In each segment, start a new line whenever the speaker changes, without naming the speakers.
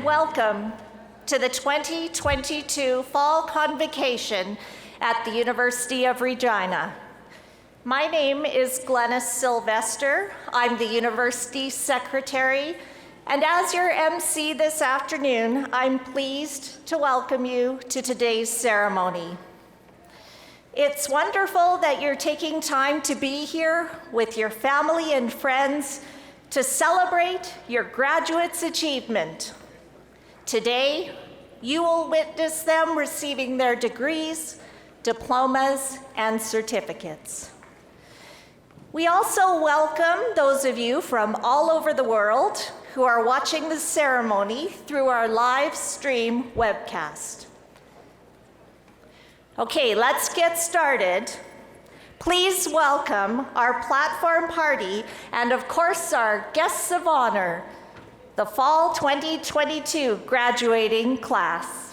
and welcome to the 2022 Fall Convocation at the University of Regina. My name is Glennis Sylvester. I'm the University Secretary, and as your MC this afternoon, I'm pleased to welcome you to today's ceremony. It's wonderful that you're taking time to be here with your family and friends to celebrate your graduates' achievement. Today, you will witness them receiving their degrees, diplomas, and certificates. We also welcome those of you from all over the world who are watching the ceremony through our live stream webcast. Okay, let's get started. Please welcome our platform party and of course our guests of honor, the Fall 2022 graduating class.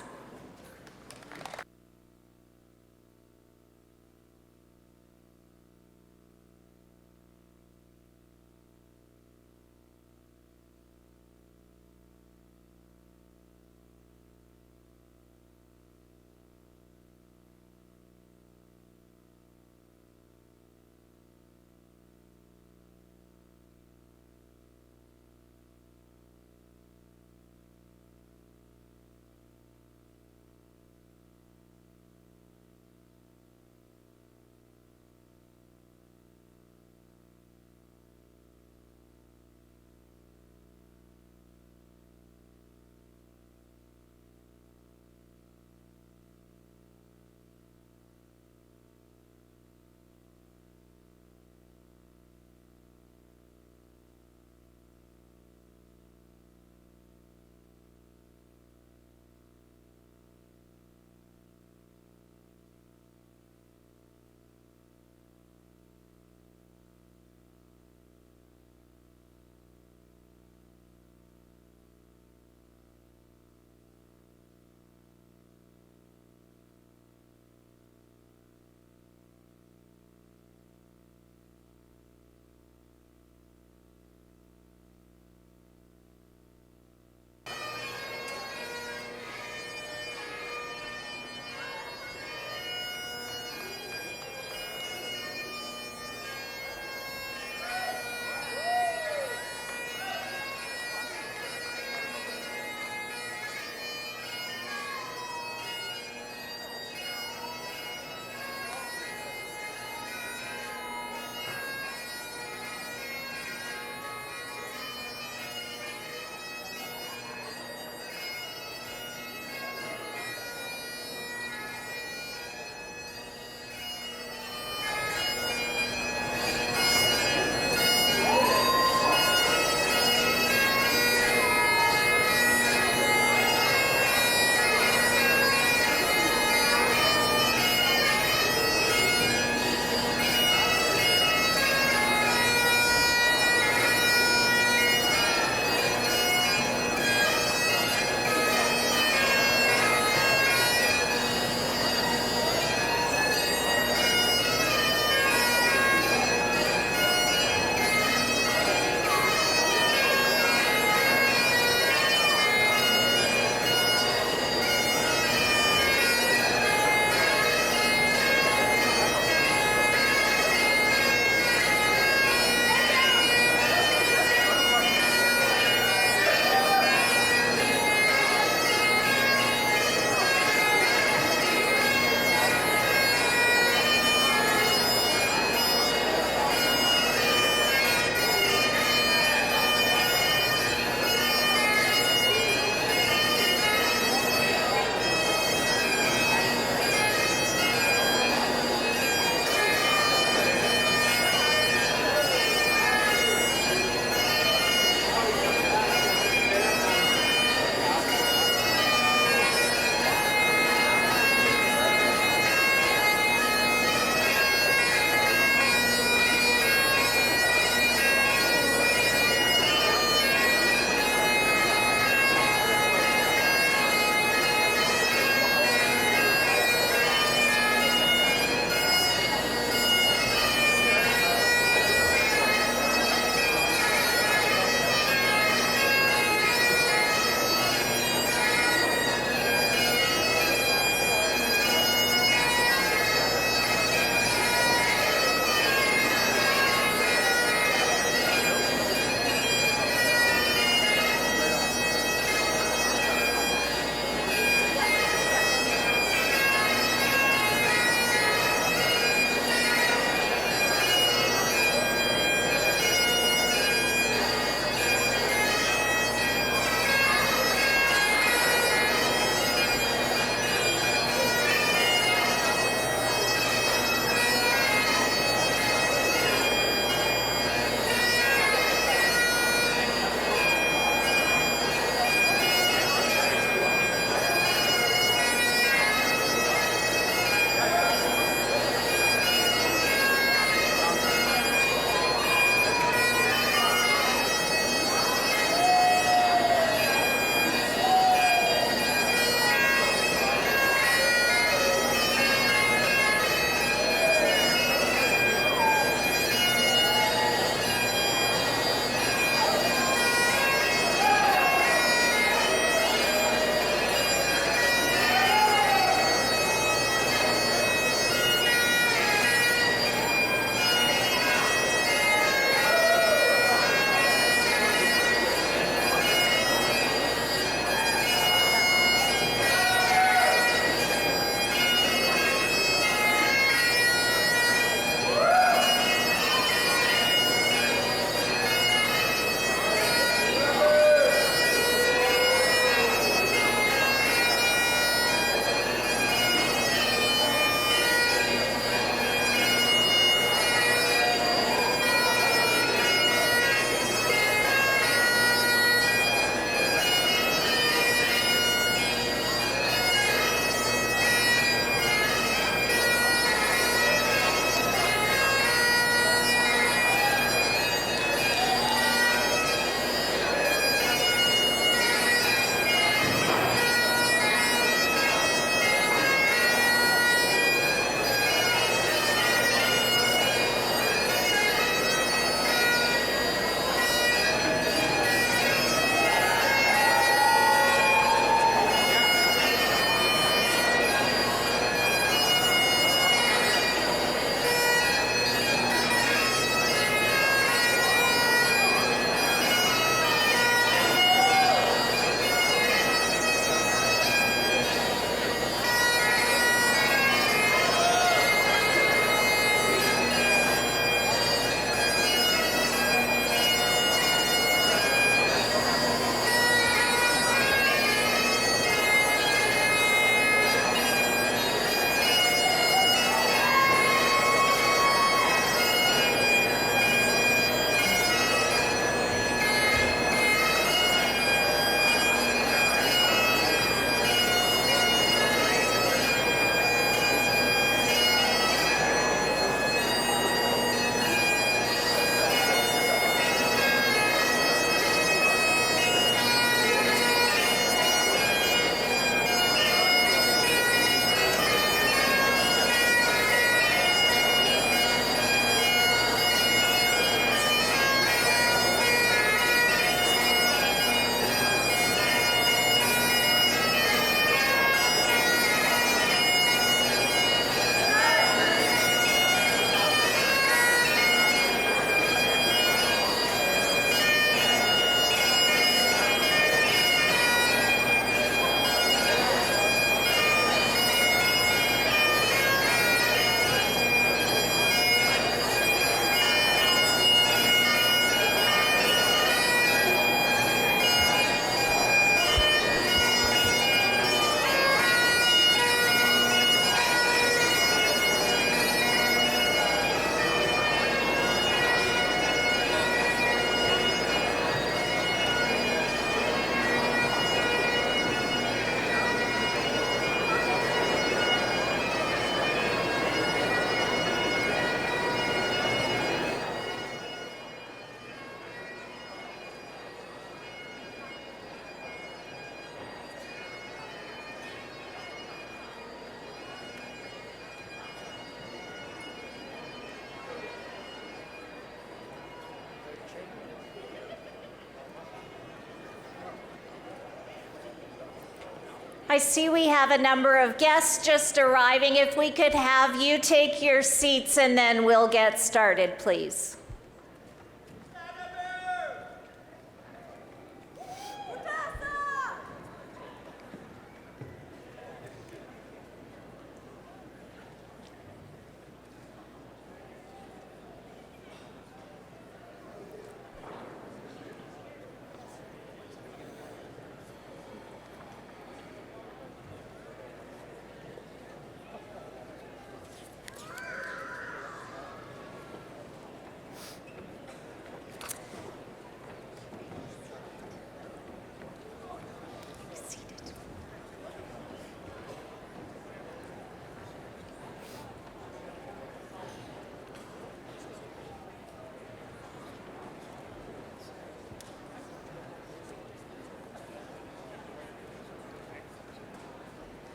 I see we have a number of guests just arriving. If we could have you take your seats and then we'll get started, please.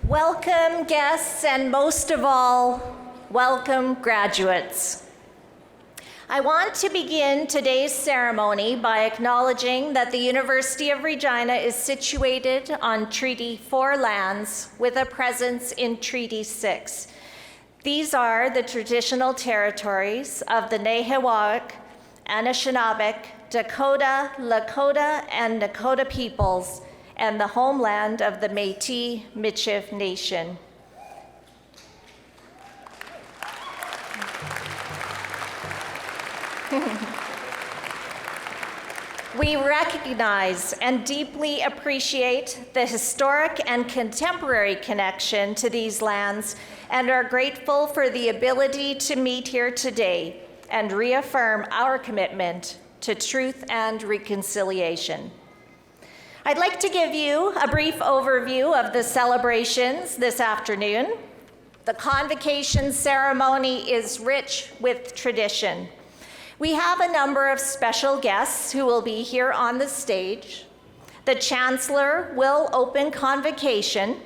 Welcome guests, and most of all, welcome graduates. I want to begin today's ceremony by acknowledging that the University of Regina is situated on Treaty 4 lands with a presence in Treaty 6. These are the traditional territories of the Nehiyawak, Anishinaabe, Dakota, Lakota, and Nakota peoples, and the homeland of the Métis Michif Nation. We recognize and deeply appreciate the historic and contemporary connection to these lands and are grateful for the ability to meet here today and reaffirm our commitment to truth and reconciliation. I'd like to give you a brief overview of the celebrations this afternoon. The Convocation ceremony is rich with tradition. We have a number of special guests who will be here on the stage. The Chancellor will open Convocation.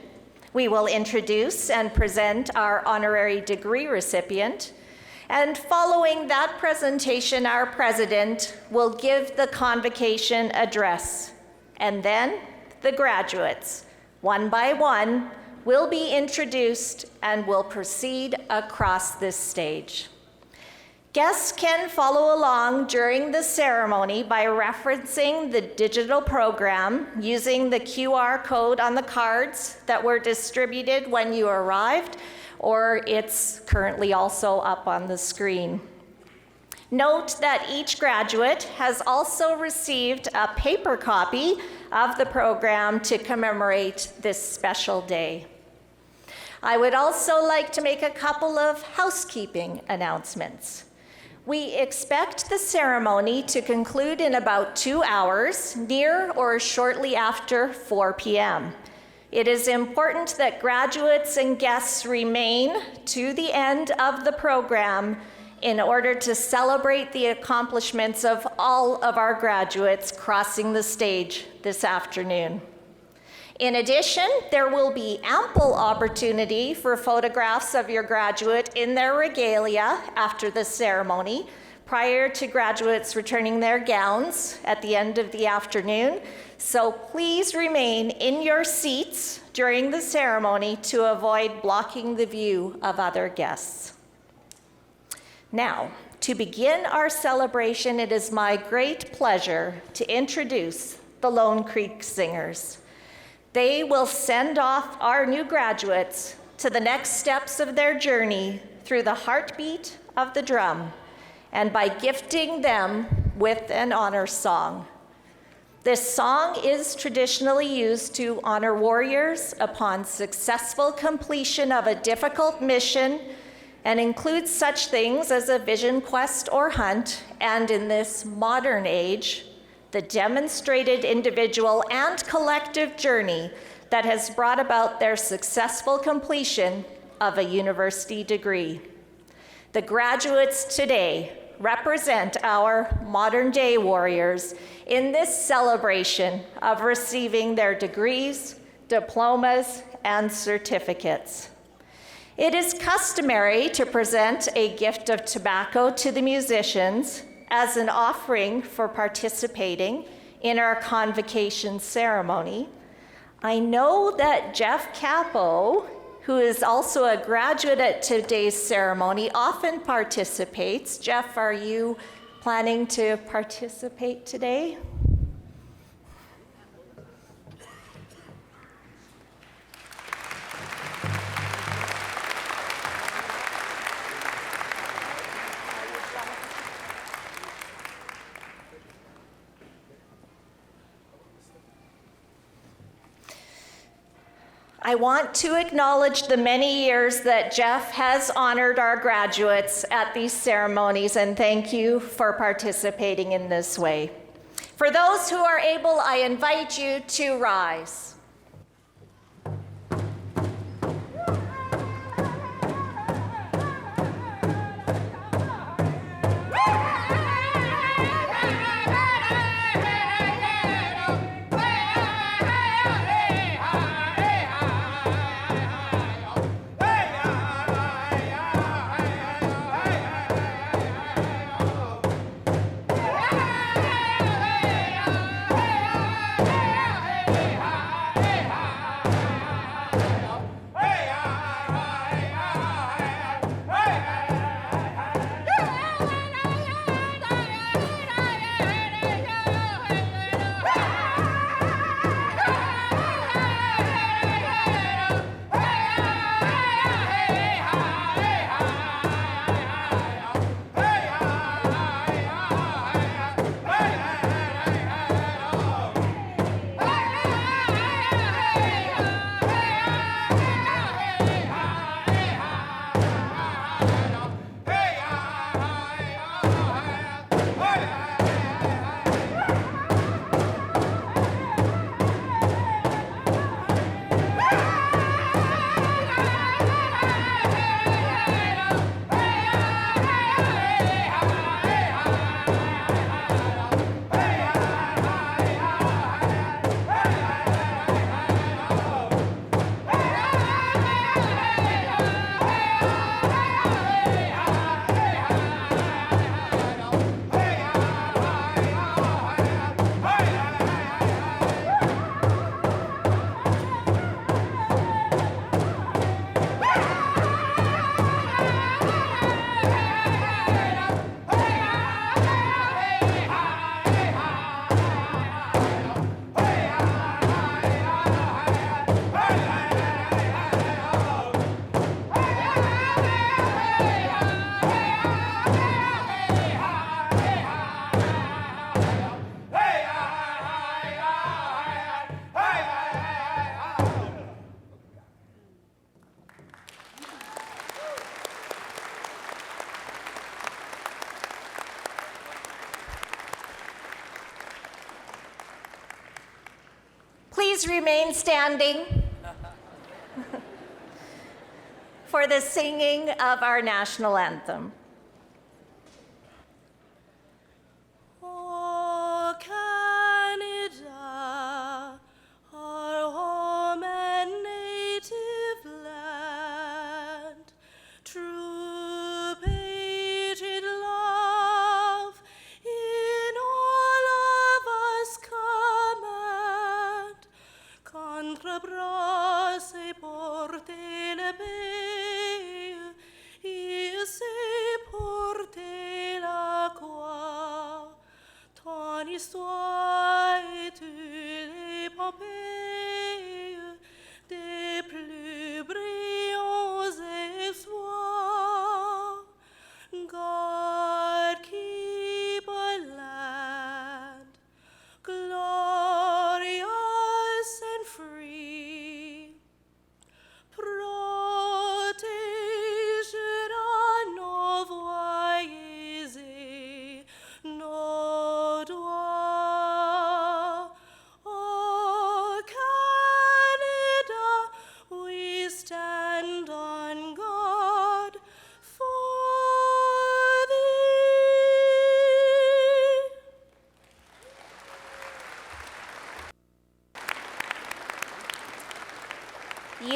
We will introduce and present our honorary degree recipient. And following that presentation, our President will give the Convocation address. And then the graduates, one by one, will be introduced and will proceed across this stage. Guests can follow along during the ceremony by referencing the digital program using the QR code on the cards that were distributed when you arrived, or it's currently also up on the screen. Note that each graduate has also received a paper copy of the program to commemorate this special day. I would also like to make a couple of housekeeping announcements. We expect the ceremony to conclude in about 2 hours, near or shortly after 4 p.m. It is important that graduates and guests remain to the end of the program in order to celebrate the accomplishments of all of our graduates crossing the stage this afternoon. In addition, there will be ample opportunity for photographs of your graduate in their regalia after the ceremony, prior to graduates returning their gowns at the end of the afternoon. So please remain in your seats during the ceremony to avoid blocking the view of other guests. Now, to begin our celebration, it is my great pleasure to introduce the Lone Creek Singers. They will send off our new graduates to the next steps of their journey through the heartbeat of the drum and by gifting them with an honor song. This song is traditionally used to honor warriors upon successful completion of a difficult mission and includes such things as a vision quest or hunt, and in this modern age, the demonstrated individual and collective journey that has brought about their successful completion of a university degree. The graduates today represent our modern-day warriors in this celebration of receiving their degrees, diplomas, and certificates. It is customary to present a gift of tobacco to the musicians as an offering for participating in our convocation ceremony. I know that Jeff Capo, who is also a graduate at today's ceremony, often participates. Jeff, are you planning to participate today? I want to acknowledge the many years that Jeff has honored our graduates at these ceremonies, and thank you for participating in this way. For those who are able, I invite you to rise. Please remain standing for the singing of our national anthem.
Oh, Canada, our home and native land, true patriot love in all of us command, contra bras et porter le pays, et se porter la croix, ton histoire est une épopée des plus brillants exploits.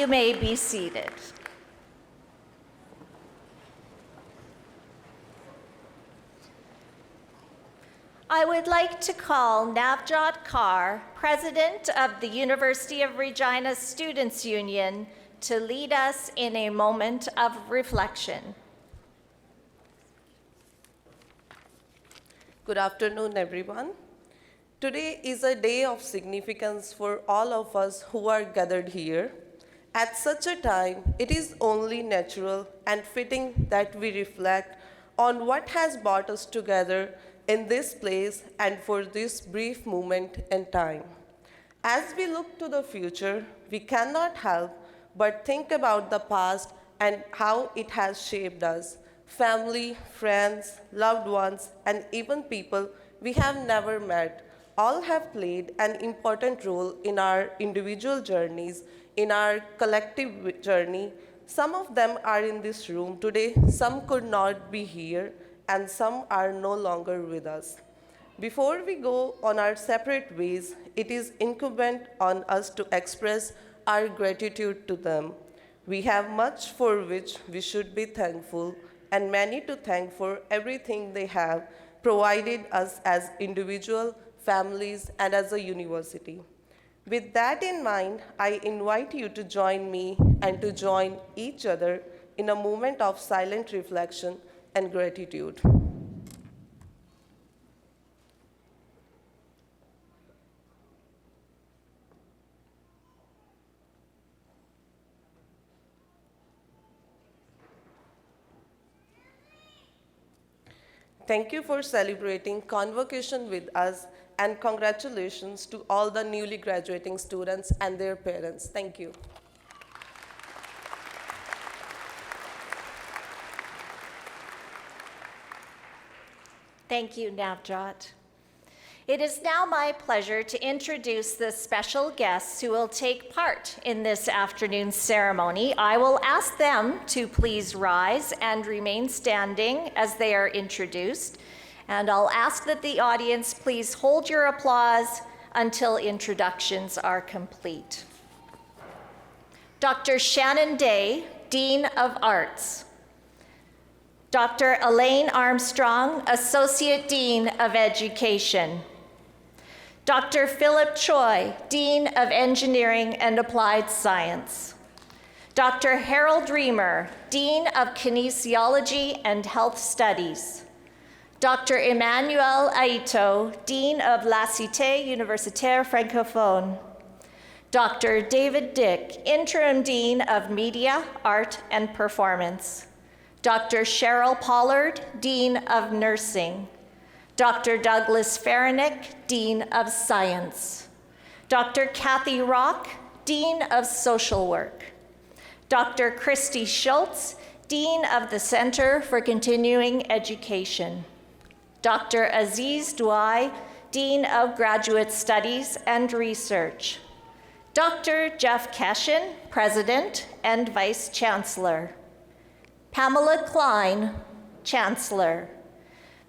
you may be seated. I would like to call Navjot Kaur, President of the University of Regina Students' Union, to lead us in a moment of reflection.
Good afternoon, everyone. Today is a day of significance for all of us who are gathered here. At such a time, it is only natural and fitting that we reflect on what has brought us together in this place and for this brief moment in time. As we look to the future, we cannot help but think about the past and how it has shaped us. Family, friends, loved ones, and even people we have never met all have played an important role in our individual journeys, in our collective journey. Some of them are in this room today, some could not be here, and some are no longer with us. Before we go on our separate ways, it is incumbent on us to express our gratitude to them. We have much for which we should be thankful, and many to thank for everything they have provided us as individuals, families, and as a university. With that in mind, I invite you to join me and to join each other in a moment of silent reflection and gratitude. Thank you for celebrating Convocation with us, and congratulations to all the newly graduating students and their parents. Thank you.
Thank you, Navjot. It is now my pleasure to introduce the special guests who will take part in this afternoon's ceremony. I will ask them to please rise and remain standing as they are introduced. And I'll ask that the audience please hold your applause until introductions are complete. Dr. Shannon Day, Dean of Arts. Dr. Elaine Armstrong, Associate Dean of Education. Dr. Philip Choi, Dean of Engineering and Applied Science. Dr. Harold Reamer, Dean of Kinesiology and Health Studies. Dr. Emmanuel Aito, Dean of La Cité Universitaire Francophone. Dr. David Dick, Interim Dean of Media, Art, and Performance. Dr. Cheryl Pollard, Dean of Nursing. Dr. Douglas Faranick, Dean of Science. Dr. Kathy Rock, Dean of Social Work. Dr. Christy Schultz, Dean of the Center for Continuing Education. Dr. Aziz Douai, Dean of Graduate Studies and Research. Dr. Jeff Keshin, President and Vice Chancellor. Pamela Klein, Chancellor.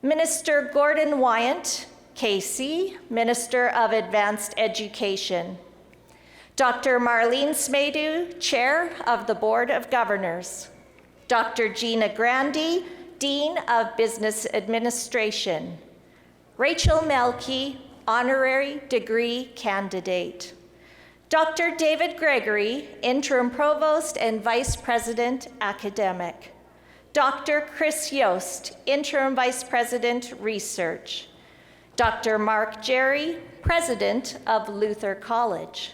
Minister Gordon Wyant, KC, Minister of Advanced Education. Dr. Marlene Smedu, Chair of the Board of Governors. Dr. Gina Grandi, Dean of Business Administration. Rachel Melke, Honorary Degree Candidate. Dr. David Gregory, Interim Provost and Vice President Academic. Dr. Chris Yost, Interim Vice President Research. Dr. Mark Jerry, President of Luther College.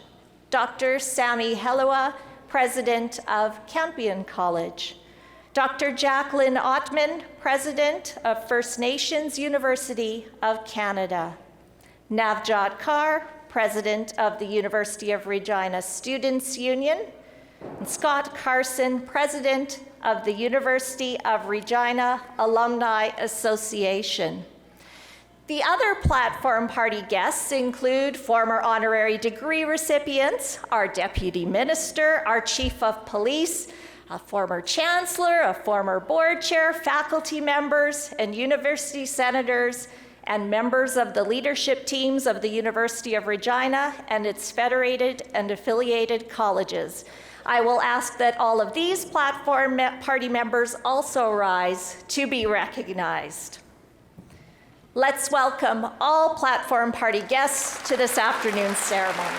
Dr. Sammy Helua, President of Campion College. Dr. Jacqueline Ottman, President of First Nations University of Canada. Navjot Kaur, President of the University of Regina Students' Union. And Scott Carson, President of the University of Regina Alumni Association. The other platform party guests include former honorary degree recipients, our deputy minister, our chief of police, a former chancellor, a former board chair, faculty members, and university senators, and members of the leadership teams of the University of Regina and its federated and affiliated colleges. I will ask that all of these platform party members also rise to be recognized. Let's welcome all platform party guests to this afternoon's ceremony.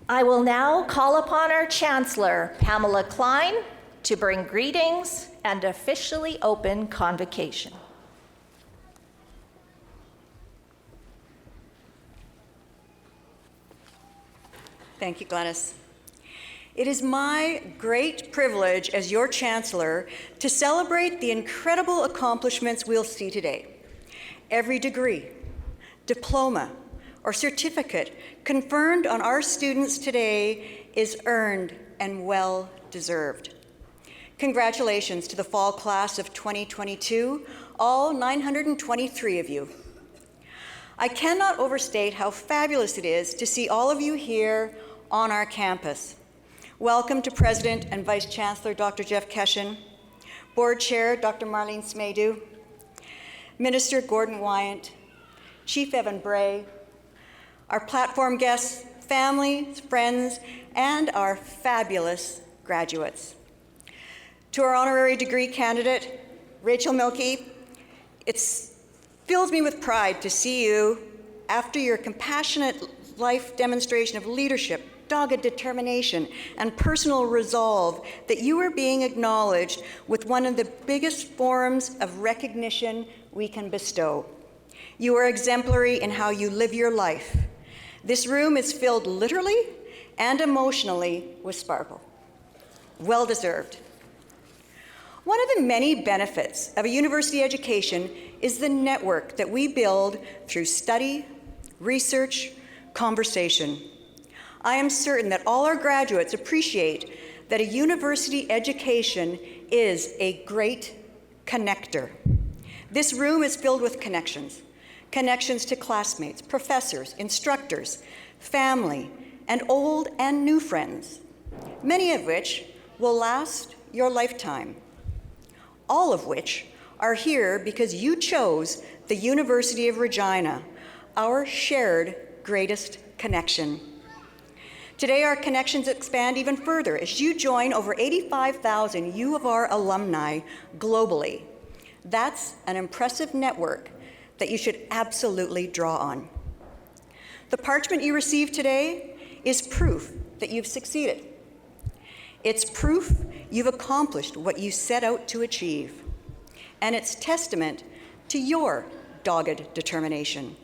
I will now call upon our Chancellor, Pamela Klein, to bring greetings and officially open Convocation.
Thank you, Glennis. It is my great privilege as your Chancellor to celebrate the incredible accomplishments we'll see today. Every degree, diploma, or certificate conferred on our students today is earned and well-deserved. Congratulations to the fall class of 2022, all 923 of you. I cannot overstate how fabulous it is to see all of you here on our campus. Welcome to President and Vice Chancellor Dr. Jeff Keshen, Board Chair Dr. Marlene Smaydu, Minister Gordon Wyant, Chief Evan Bray, our platform guests, families, friends, and our fabulous graduates. To our honorary degree candidate, Rachel Milkey, it fills me with pride to see you, after your compassionate life demonstration of leadership, dogged determination, and personal resolve, that you are being acknowledged with one of the biggest forms of recognition we can bestow. You are exemplary in how you live your life. This room is filled literally and emotionally with sparkle. Well deserved. One of the many benefits of a university education is the network that we build through study, research, conversation. I am certain that all our graduates appreciate that a university education is a great connector. This room is filled with connections. Connections to classmates, professors, instructors, family, and old and new friends, many of which will last your lifetime. All of which are here because you chose the University of Regina, our shared greatest connection. Today, our connections expand even further as you join over 85,000 U of R alumni globally. That's an impressive network that you should absolutely draw on. The parchment you received today is proof that you've succeeded. It's proof you've accomplished what you set out to achieve. And it's testament to your dogged determination.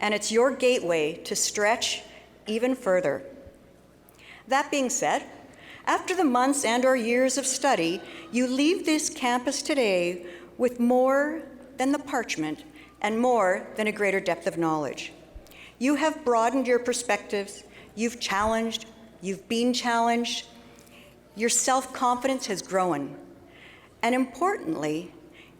And it's your gateway to stretch even further. That being said, after the months and/or years of study, you leave this campus today with more than the parchment and more than a greater depth of knowledge. You have broadened your perspectives, you've challenged, you've been challenged, your self-confidence has grown, and importantly,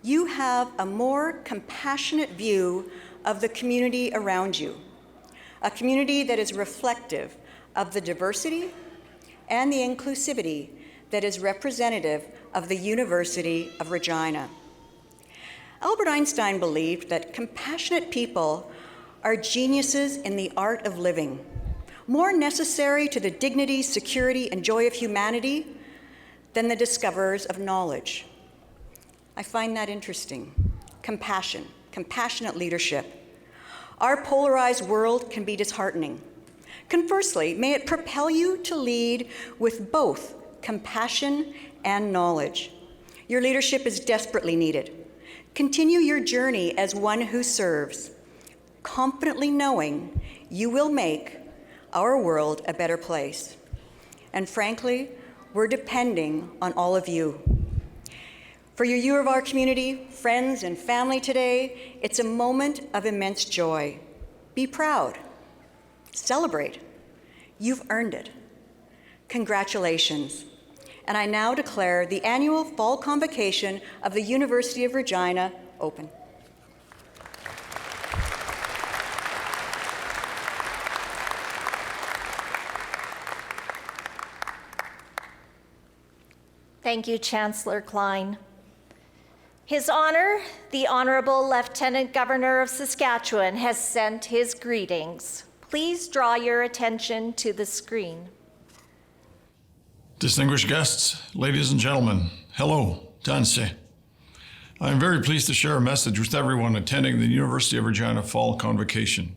you have a more compassionate view of the community around you, a community that is reflective of the diversity and the inclusivity that is representative of the University of Regina. Albert Einstein believed that compassionate people are geniuses in the art of living, more necessary to the dignity, security, and joy of humanity than the discoverers of knowledge. I find that interesting. Compassion, compassionate leadership. Our polarized world can be disheartening. Conversely, may it propel you to lead with both compassion and knowledge. Your leadership is desperately needed. Continue your journey as one who serves, confidently knowing you will make our world a better place. And frankly, we're depending on all of you. For your U of R community, friends, and family today, it's a moment of immense joy. Be proud. Celebrate. You've earned it. Congratulations. And I now declare the annual Fall Convocation of the University of Regina open.
Thank you, Chancellor Klein. His Honor, the Honorable Lieutenant Governor of Saskatchewan has sent his greetings. Please draw your attention to the screen.
Distinguished guests, ladies and gentlemen, hello, Tanse. I am very pleased to share a message with everyone attending the University of Regina Fall Convocation.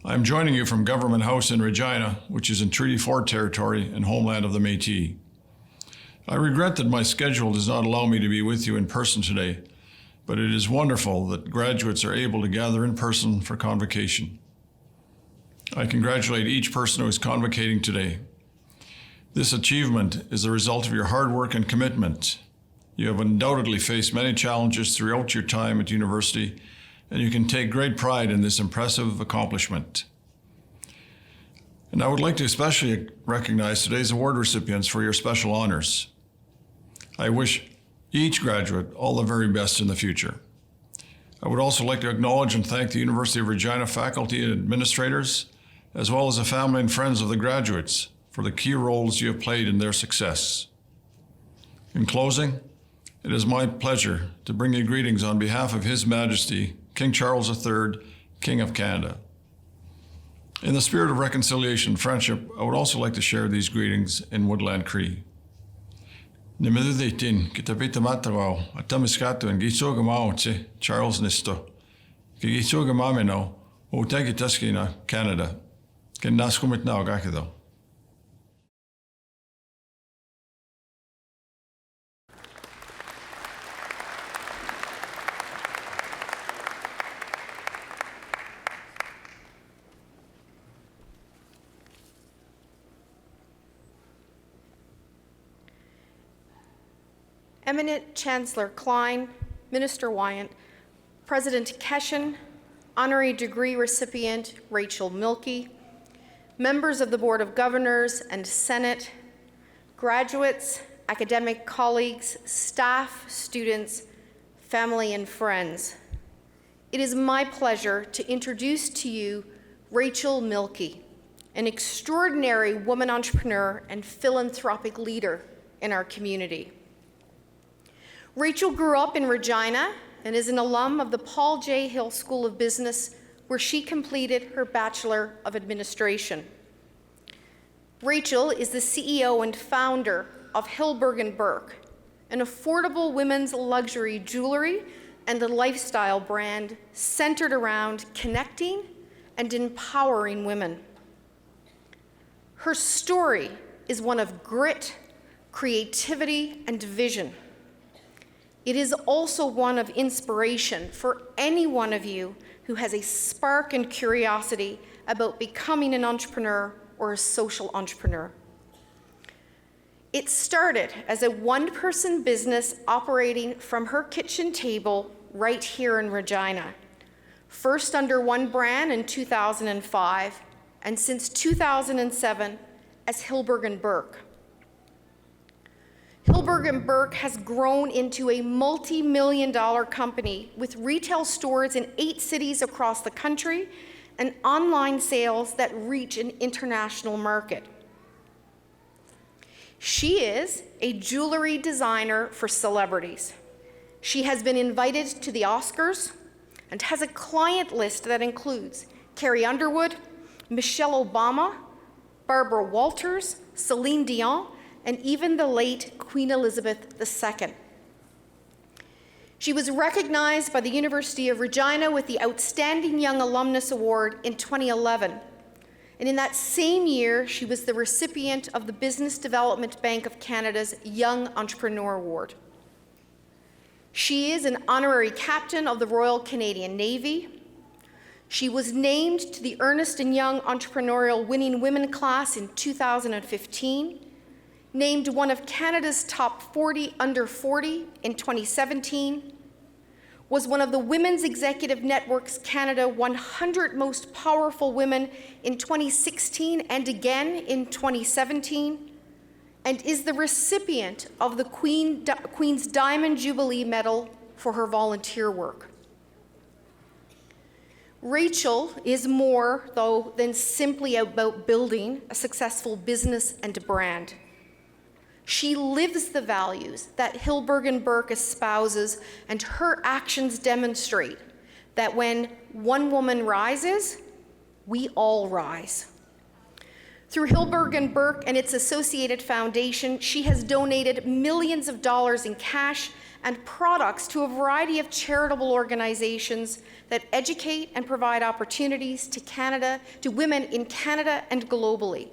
I am joining you from Government House in Regina, which is in Treaty 4 territory and homeland of the Métis. I regret that my schedule does not allow me to be with you in person today, but it is wonderful that graduates are able to gather in person for convocation. I congratulate each person who is convocating today. This achievement is the result of your hard work and commitment. You have undoubtedly faced many challenges throughout your time at university, and you can take great pride in this impressive accomplishment. And I would like to especially recognize today's award recipients for your special honors. I wish each graduate all the very best in the future. I would also like to acknowledge and thank the University of Regina faculty and administrators, as well as the family and friends of the graduates, for the key roles you have played in their success. In closing, it is my pleasure to bring you greetings on behalf of His Majesty, King Charles III, King of Canada. In the spirit of reconciliation and friendship, I would also like to share these greetings in Woodland Cree. Nimeditin kitapita matawao atamiskato and gisoga maoche Charles Nisto. Gisoga mamino utagi taskina Canada. Ken naskumit na gakido.
Eminent Chancellor Klein, Minister Wyant, President Keshen, Honorary degree recipient Rachel Milkey, members of the Board of Governors and Senate, graduates, academic colleagues, staff, students, family, and friends. It is my pleasure to introduce to you Rachel Milkey, an extraordinary woman entrepreneur and philanthropic leader in our community. Rachel grew up in Regina and is an alum of the Paul J. Hill School of Business, where she completed her Bachelor of Administration. Rachel is the CEO and founder of Hilberg & Burke, an affordable women's luxury jewelry and a lifestyle brand centered around connecting and empowering women. Her story is one of grit, creativity, and vision. It is also one of inspiration for any one of you who has a spark and curiosity about becoming an entrepreneur or a social entrepreneur. It started as a one-person business operating from her kitchen table right here in Regina, first under one brand in 2005, and since 2007 as Hilberg & Burke. Hilberg & Burke has grown into a multi-million-dollar company with retail stores in 8 cities across the country and online sales that reach an international market. She is a jewelry designer for celebrities. She has been invited to the Oscars and has a client list that includes Carrie Underwood, Michelle Obama, Barbara Walters, Celine Dion, and even the late Queen Elizabeth II. She was recognized by the University of Regina with the Outstanding Young Alumnus Award in 2011. And in that same year, she was the recipient of the Business Development Bank of Canada's Young Entrepreneur Award. She is an honorary captain of the Royal Canadian Navy. She was named to the Ernst & Young Entrepreneurial Winning Women class in 2015, named one of Canada's top 40 under 40 in 2017, was one of the Women's Executive Network's Canada 100 Most Powerful Women in 2016 and again in 2017, and is the recipient of the Queen's Diamond Jubilee Medal for her volunteer work. Rachel is more, though, than simply about building a successful business and brand. She lives the values that Hillberg and Burke espouses, and her actions demonstrate that when one woman rises, we all rise. Through Hillberg and Burke and its associated foundation, she has donated millions of dollars in cash and products to a variety of charitable organizations that educate and provide opportunities to women in Canada and globally.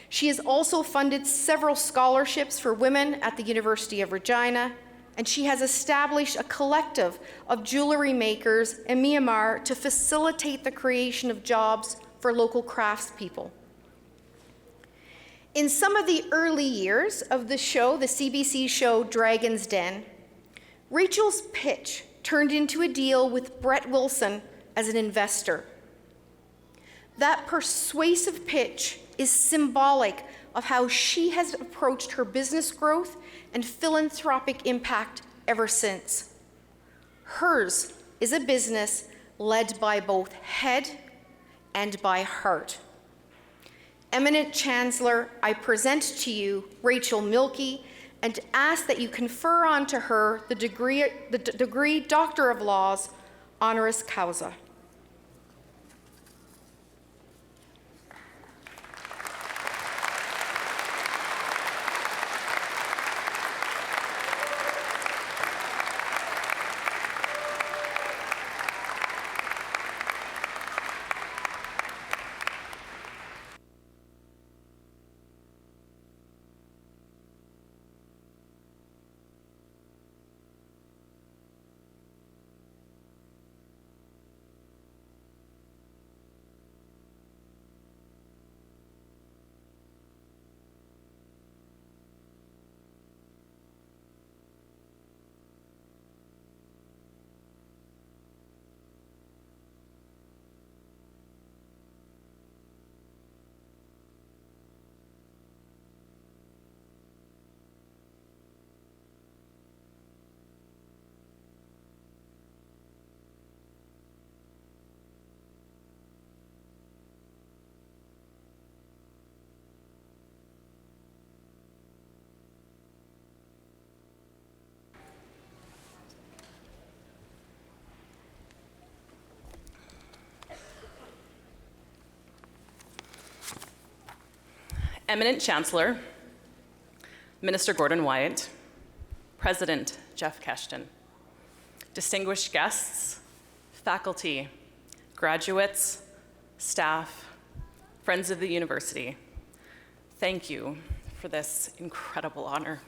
She has also funded several scholarships for women at the University of Regina, and she has established a collective of jewelry makers in Myanmar to facilitate the creation of jobs for local craftspeople. In some of the early years of the show, the CBC show Dragon's Den, Rachel's pitch turned into a deal with Brett Wilson as an investor. That persuasive pitch is symbolic of how she has approached her business growth and philanthropic impact ever since. Hers is a business led by both head and by heart. Eminent Chancellor, I present to you Rachel Milkey and ask that you confer onto her the degree Doctor of Laws, honoris causa.
Eminent Chancellor, Minister Gordon Wyatt, President Jeff Keshton, distinguished guests, faculty, graduates, staff, friends of the university, thank you for this incredible honor.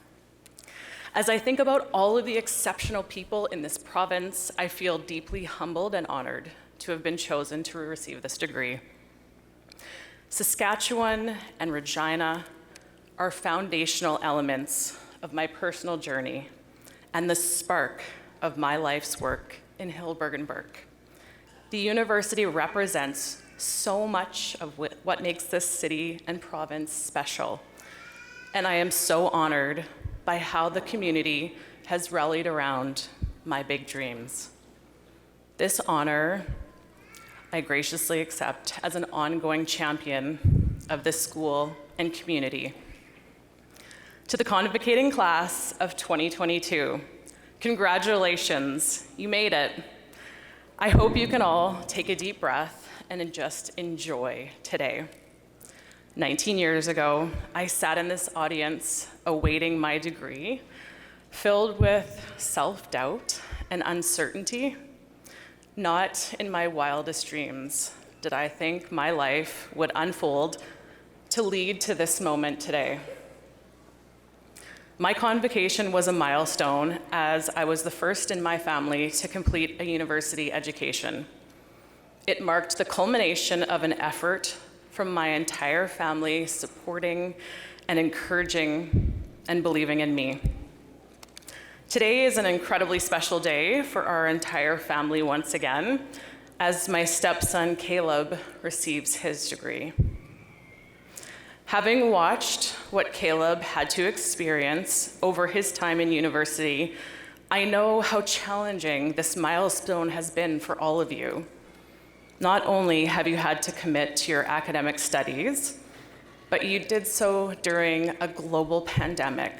As I think about all of the exceptional people in this province, I feel deeply humbled and honored to have been chosen to receive this degree. Saskatchewan and Regina are foundational elements of my personal journey and the spark of my life's work in Hillberg and Burke. The university represents so much of what makes this city and province special, and I am so honored by how the community has rallied around my big dreams. This honor I graciously accept as an ongoing champion of this school and community. To the convocating class of 2022, congratulations, you made it. I hope you can all take a deep breath and just enjoy today. 19 years ago, I sat in this audience awaiting my degree, filled with self-doubt and uncertainty. Not in my wildest dreams did I think my life would unfold to lead to this moment today. My convocation was a milestone as I was the first in my family to complete a university education. It marked the culmination of an effort from my entire family supporting and encouraging and believing in me. Today is an incredibly special day for our entire family once again, as my stepson Caleb receives his degree. Having watched what Caleb had to experience over his time in university, I know how challenging this milestone has been for all of you. Not only have you had to commit to your academic studies, but you did so during a global pandemic.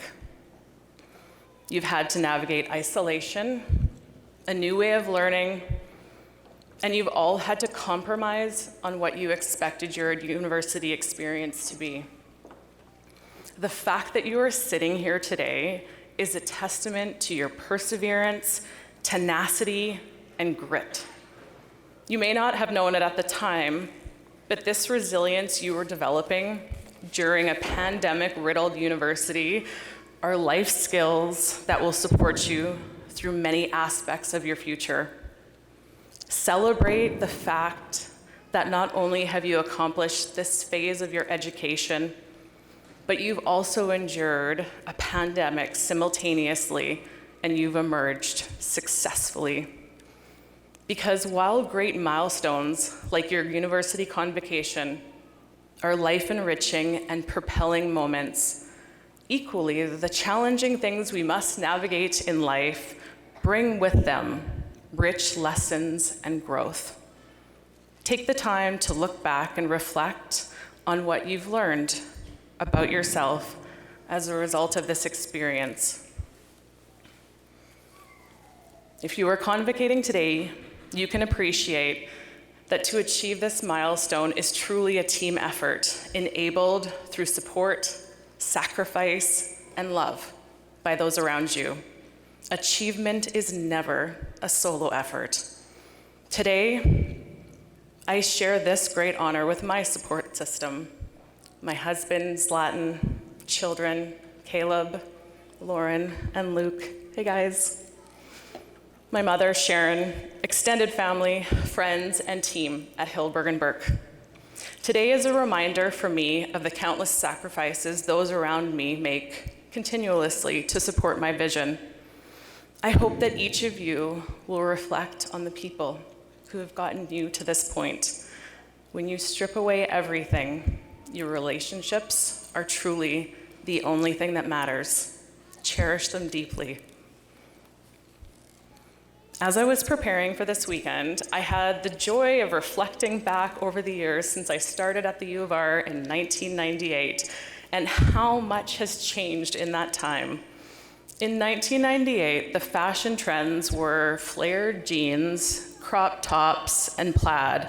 You've had to navigate isolation, a new way of learning, and you've all had to compromise on what you expected your university experience to be. The fact that you are sitting here today is a testament to your perseverance, tenacity, and grit. You may not have known it at the time, but this resilience you were developing during a pandemic-riddled university are life skills that will support you through many aspects of your future. Celebrate the fact that not only have you accomplished this phase of your education, but you've also endured a pandemic simultaneously, and you've emerged successfully. Because while great milestones like your university convocation are life-enriching and propelling moments, equally, the challenging things we must navigate in life bring with them rich lessons and growth. Take the time to look back and reflect on what you've learned about yourself as a result of this experience. If you are convocating today, you can appreciate that to achieve this milestone is truly a team effort, enabled through support, sacrifice, and love by those around you. Achievement is never a solo effort. Today, I share this great honor with my support system, my husband, Zlatan, children, Caleb, Lauren, and Luke. Hey guys. My mother, Sharon, extended family, friends, and team at Hillberg & Burke. Today is a reminder for me of the countless sacrifices those around me make continuously to support my vision. I hope that each of you will reflect on the people who have gotten you to this point. When you strip away everything, your relationships are truly the only thing that matters. Cherish them deeply. As I was preparing for this weekend, I had the joy of reflecting back over the years since I started at the U of R in 1998 and how much has changed in that time. In 1998, the fashion trends were flared jeans, crop tops, and plaid.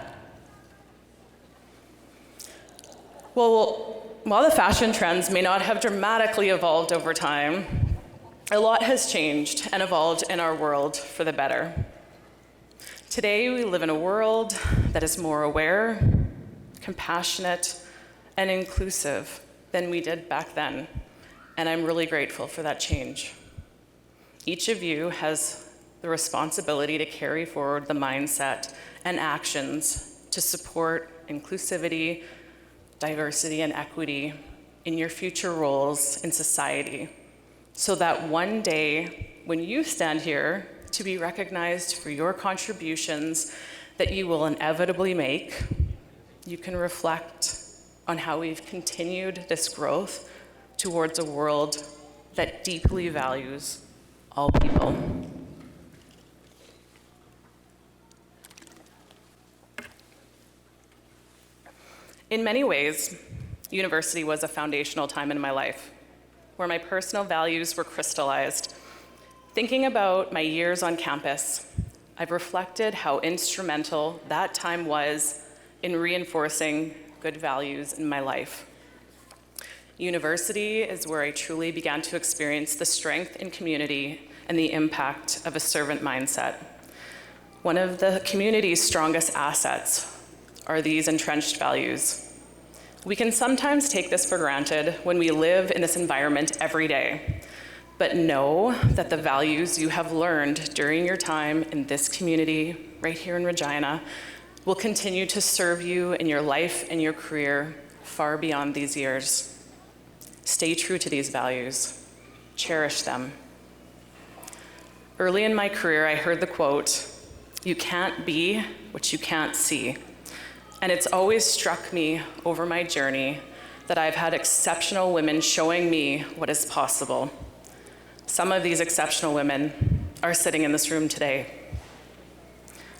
Well, while the fashion trends may not have dramatically evolved over time, a lot has changed and evolved in our world for the better. Today, we live in a world that is more aware, compassionate, and inclusive than we did back then, and I'm really grateful for that change. Each of you has the responsibility to carry forward the mindset and actions to support inclusivity, diversity, and equity in your future roles in society, so that one day, when you stand here to be recognized for your contributions that you will inevitably make, you can reflect on how we've continued this growth towards a world that deeply values all people. In many ways, university was a foundational time in my life, where my personal values were crystallized. Thinking about my years on campus, I've reflected how instrumental that time was in reinforcing good values in my life. University is where I truly began to experience the strength in community and the impact of a servant mindset. One of the community's strongest assets are these entrenched values. We can sometimes take this for granted when we live in this environment every day, but know that the values you have learned during your time in this community right here in Regina will continue to serve you in your life and your career far beyond these years. Stay true to these values. Cherish them. Early in my career, I heard the quote, "You can't be what you can't see." And it's always struck me over my journey that I've had exceptional women showing me what is possible. Some of these exceptional women are sitting in this room today.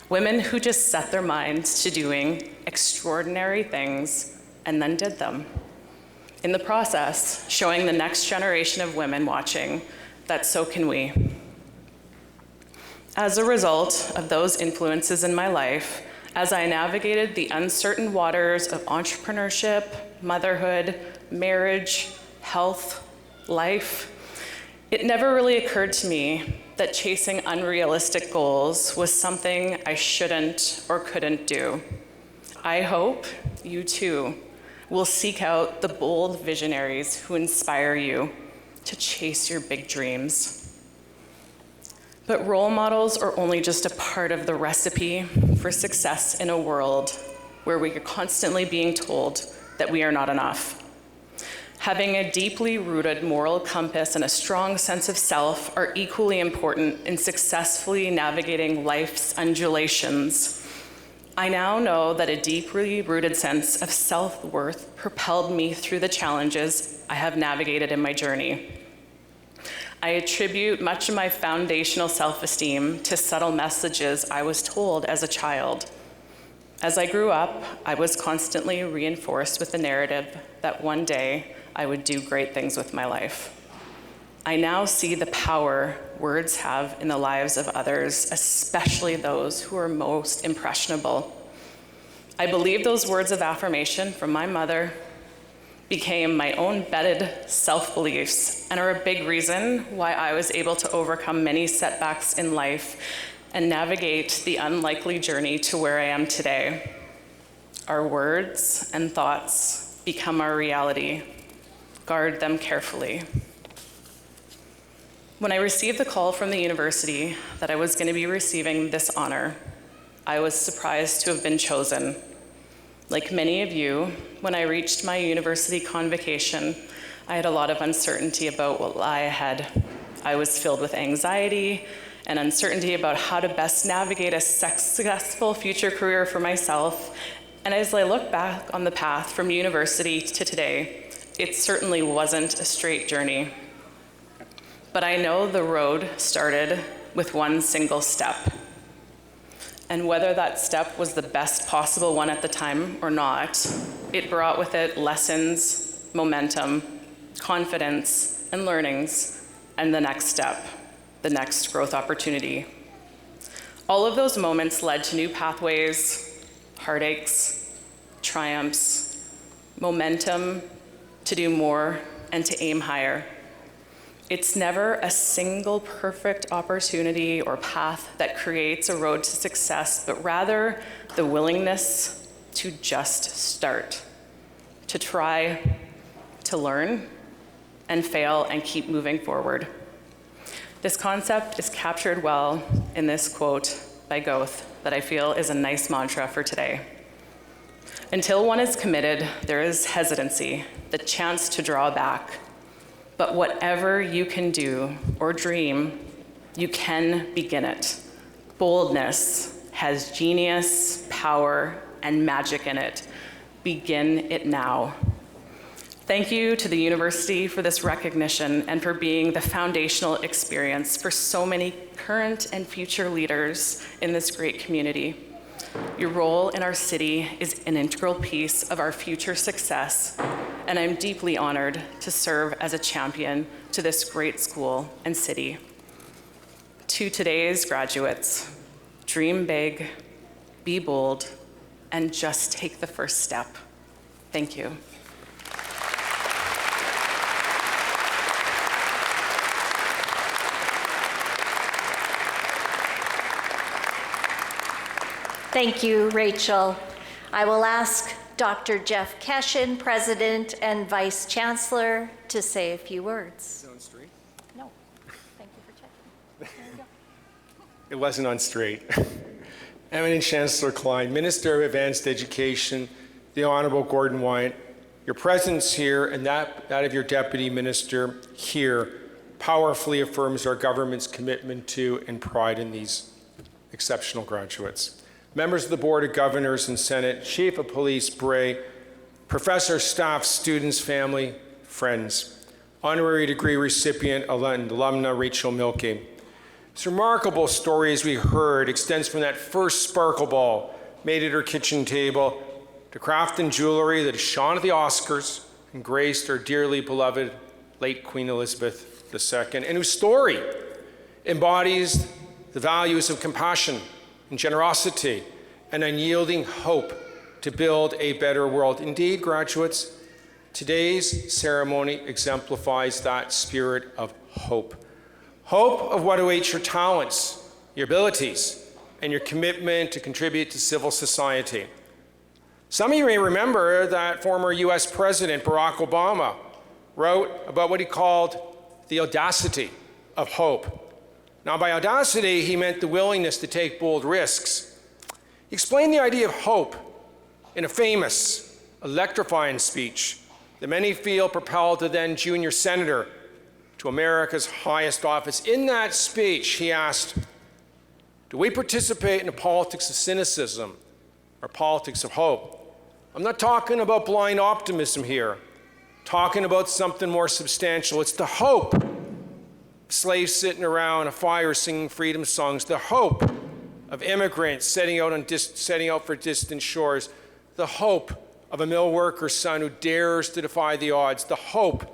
Women who just set their minds to doing extraordinary things and then did them. In the process, showing the next generation of women watching that so can we. As a result of those influences in my life, as I navigated the uncertain waters of entrepreneurship, motherhood, marriage, health, life, it never really occurred to me that chasing unrealistic goals was something I shouldn't or couldn't do. I hope you too will seek out the bold visionaries who inspire you to chase your big dreams. But role models are only just a part of the recipe for success in a world where we are constantly being told that we are not enough. Having a deeply rooted moral compass and a strong sense of self are equally important in successfully navigating life's undulations. I now know that a deeply rooted sense of self-worth propelled me through the challenges I have navigated in my journey. I attribute much of my foundational self-esteem to subtle messages I was told as a child. As I grew up, I was constantly reinforced with the narrative that one day I would do great things with my life. I now see the power words have in the lives of others, especially those who are most impressionable. I believe those words of affirmation from my mother became my own bedded self-beliefs and are a big reason why I was able to overcome many setbacks in life and navigate the unlikely journey to where I am today. Our words and thoughts become our reality. Guard them carefully. When I received the call from the university that I was going to be receiving this honor, I was surprised to have been chosen. Like many of you, when I reached my university convocation, I had a lot of uncertainty about what lay ahead. I was filled with anxiety and uncertainty about how to best navigate a successful future career for myself. And as I look back on the path from university to today, it certainly wasn't a straight journey. But I know the road started with one single step. And whether that step was the best possible one at the time or not, it brought with it lessons, momentum, confidence, and learnings, and the next step, the next growth opportunity. All of those moments led to new pathways, heartaches, triumphs, momentum to do more and to aim higher. It's never a single perfect opportunity or path that creates a road to success, but rather the willingness to just start, to try, to learn, and fail, and keep moving forward. This concept is captured well in this quote by Goethe that I feel is a nice mantra for today. Until one is committed, there is hesitancy, the chance to draw back. But whatever you can do or dream, you can begin it. Boldness has genius, power, and magic in it. Begin it now. Thank you to the university for this recognition and for being the foundational experience for so many current and future leaders in this great community. Your role in our city is an integral piece of our future success, and I'm deeply honored to serve as a champion to this great school and city. To today's graduates, dream big, be bold, and just take the first step. Thank you.
Thank you, Rachel. I will ask Dr. Jeff Keshen, President and Vice Chancellor, to say a few words.
On straight?
No, thank you for checking. There you go.
It wasn't on straight. Eminent Chancellor Klein, Minister of Advanced Education, the Honorable Gordon Wyant, your presence here and that of your Deputy Minister here powerfully affirms our government's commitment to and pride in these exceptional graduates. Members of the Board of Governors and Senate, Chief of Police Bray, professor, staff, students, family, friends, honorary degree recipient and alumna Rachel Milkey. This remarkable story, as we heard, extends from that first sparkle ball made at her kitchen table to craft and jewelry that shone at the Oscars and graced our dearly beloved late Queen Elizabeth II, and whose story embodies the values of compassion and generosity and unyielding hope to build a better world. Indeed, graduates, today's ceremony exemplifies that spirit of hope. Hope of what awaits your talents, your abilities, and your commitment to contribute to civil society. Some of you may remember that former US President Barack Obama wrote about what he called the audacity of hope. Now, by audacity, he meant the willingness to take bold risks. He explained the idea of hope in a famous, electrifying speech that many feel propelled the then junior senator to America's highest office. In that speech, he asked, do we participate in the politics of cynicism or politics of hope? I'm not talking about blind optimism here, talking about something more substantial. It's the hope of slaves sitting around a fire singing freedom songs, the hope of immigrants setting out for distant shores, the hope of a mill worker's son who dares to defy the odds, the hope,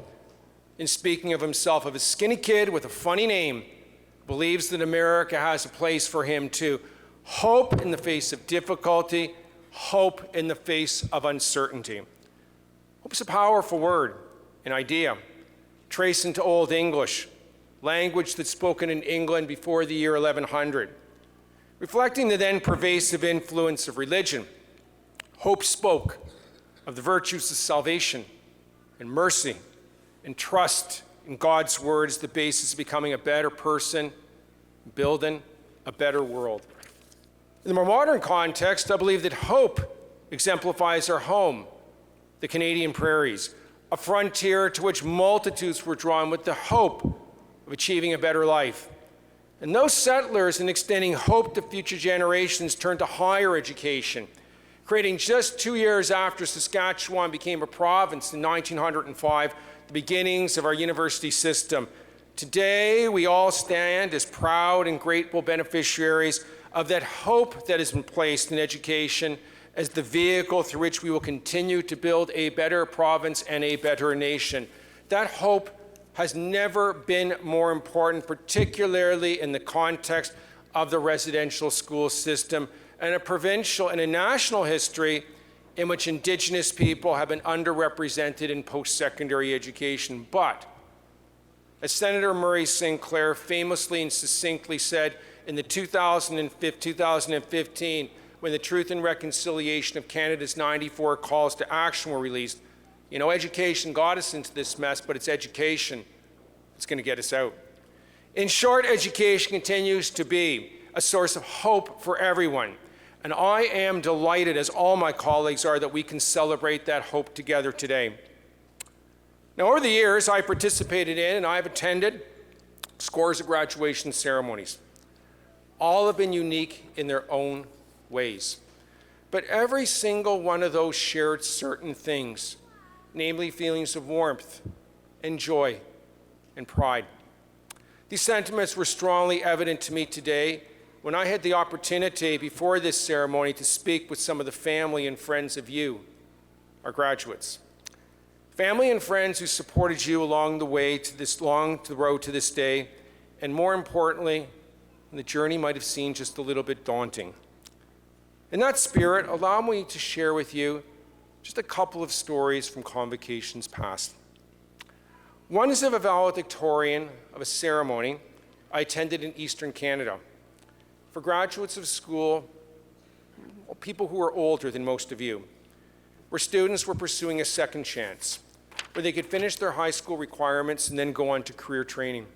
in speaking of himself, of a skinny kid with a funny name, believes that America has a place for him too. Hope in the face of difficulty, hope in the face of uncertainty. Hope is a powerful word, an idea, traced into Old English, language that's spoken in England before the year 1100. Reflecting the then pervasive influence of religion, hope spoke of the virtues of salvation and mercy and trust in God's word as the basis of becoming a better person, building a better world. In the more modern context, I believe that hope exemplifies our home, the Canadian prairies, a frontier to which multitudes were drawn with the hope of achieving a better life. And those settlers, in extending hope to future generations, turned to higher education, creating just 2 years after Saskatchewan became a province in 1905, the beginnings of our university system. Today, we all stand as proud and grateful beneficiaries of that hope that has been placed in education as the vehicle through which we will continue to build a better province and a better nation. That hope has never been more important, particularly in the context of the residential school system and a provincial and a national history in which Indigenous people have been underrepresented in post-secondary education. But, as Senator Murray Sinclair famously and succinctly said in the 2015, when the Truth and Reconciliation of Canada's 94 calls to action were released, you know, education got us into this mess, but it's education that's going to get us out. In short, education continues to be a source of hope for everyone. And I am delighted, as all my colleagues are, that we can celebrate that hope together today. Now, over the years, I participated in and I've attended scores of graduation ceremonies. All have been unique in their own ways. But every single one of those shared certain things, namely feelings of warmth and joy and pride. These sentiments were strongly evident to me today when I had the opportunity before this ceremony to speak with some of the family and friends of you, our graduates. Family and friends who supported you along the way to this road to this day, and more importantly, the journey might have seemed just a little bit daunting. In that spirit, allow me to share with you just a couple of stories from Convocation's past. One is of a valedictorian of a ceremony I attended in Eastern Canada for graduates of school, people who are older than most of you, where students were pursuing a second chance, where they could finish their high school requirements and then go on to career training.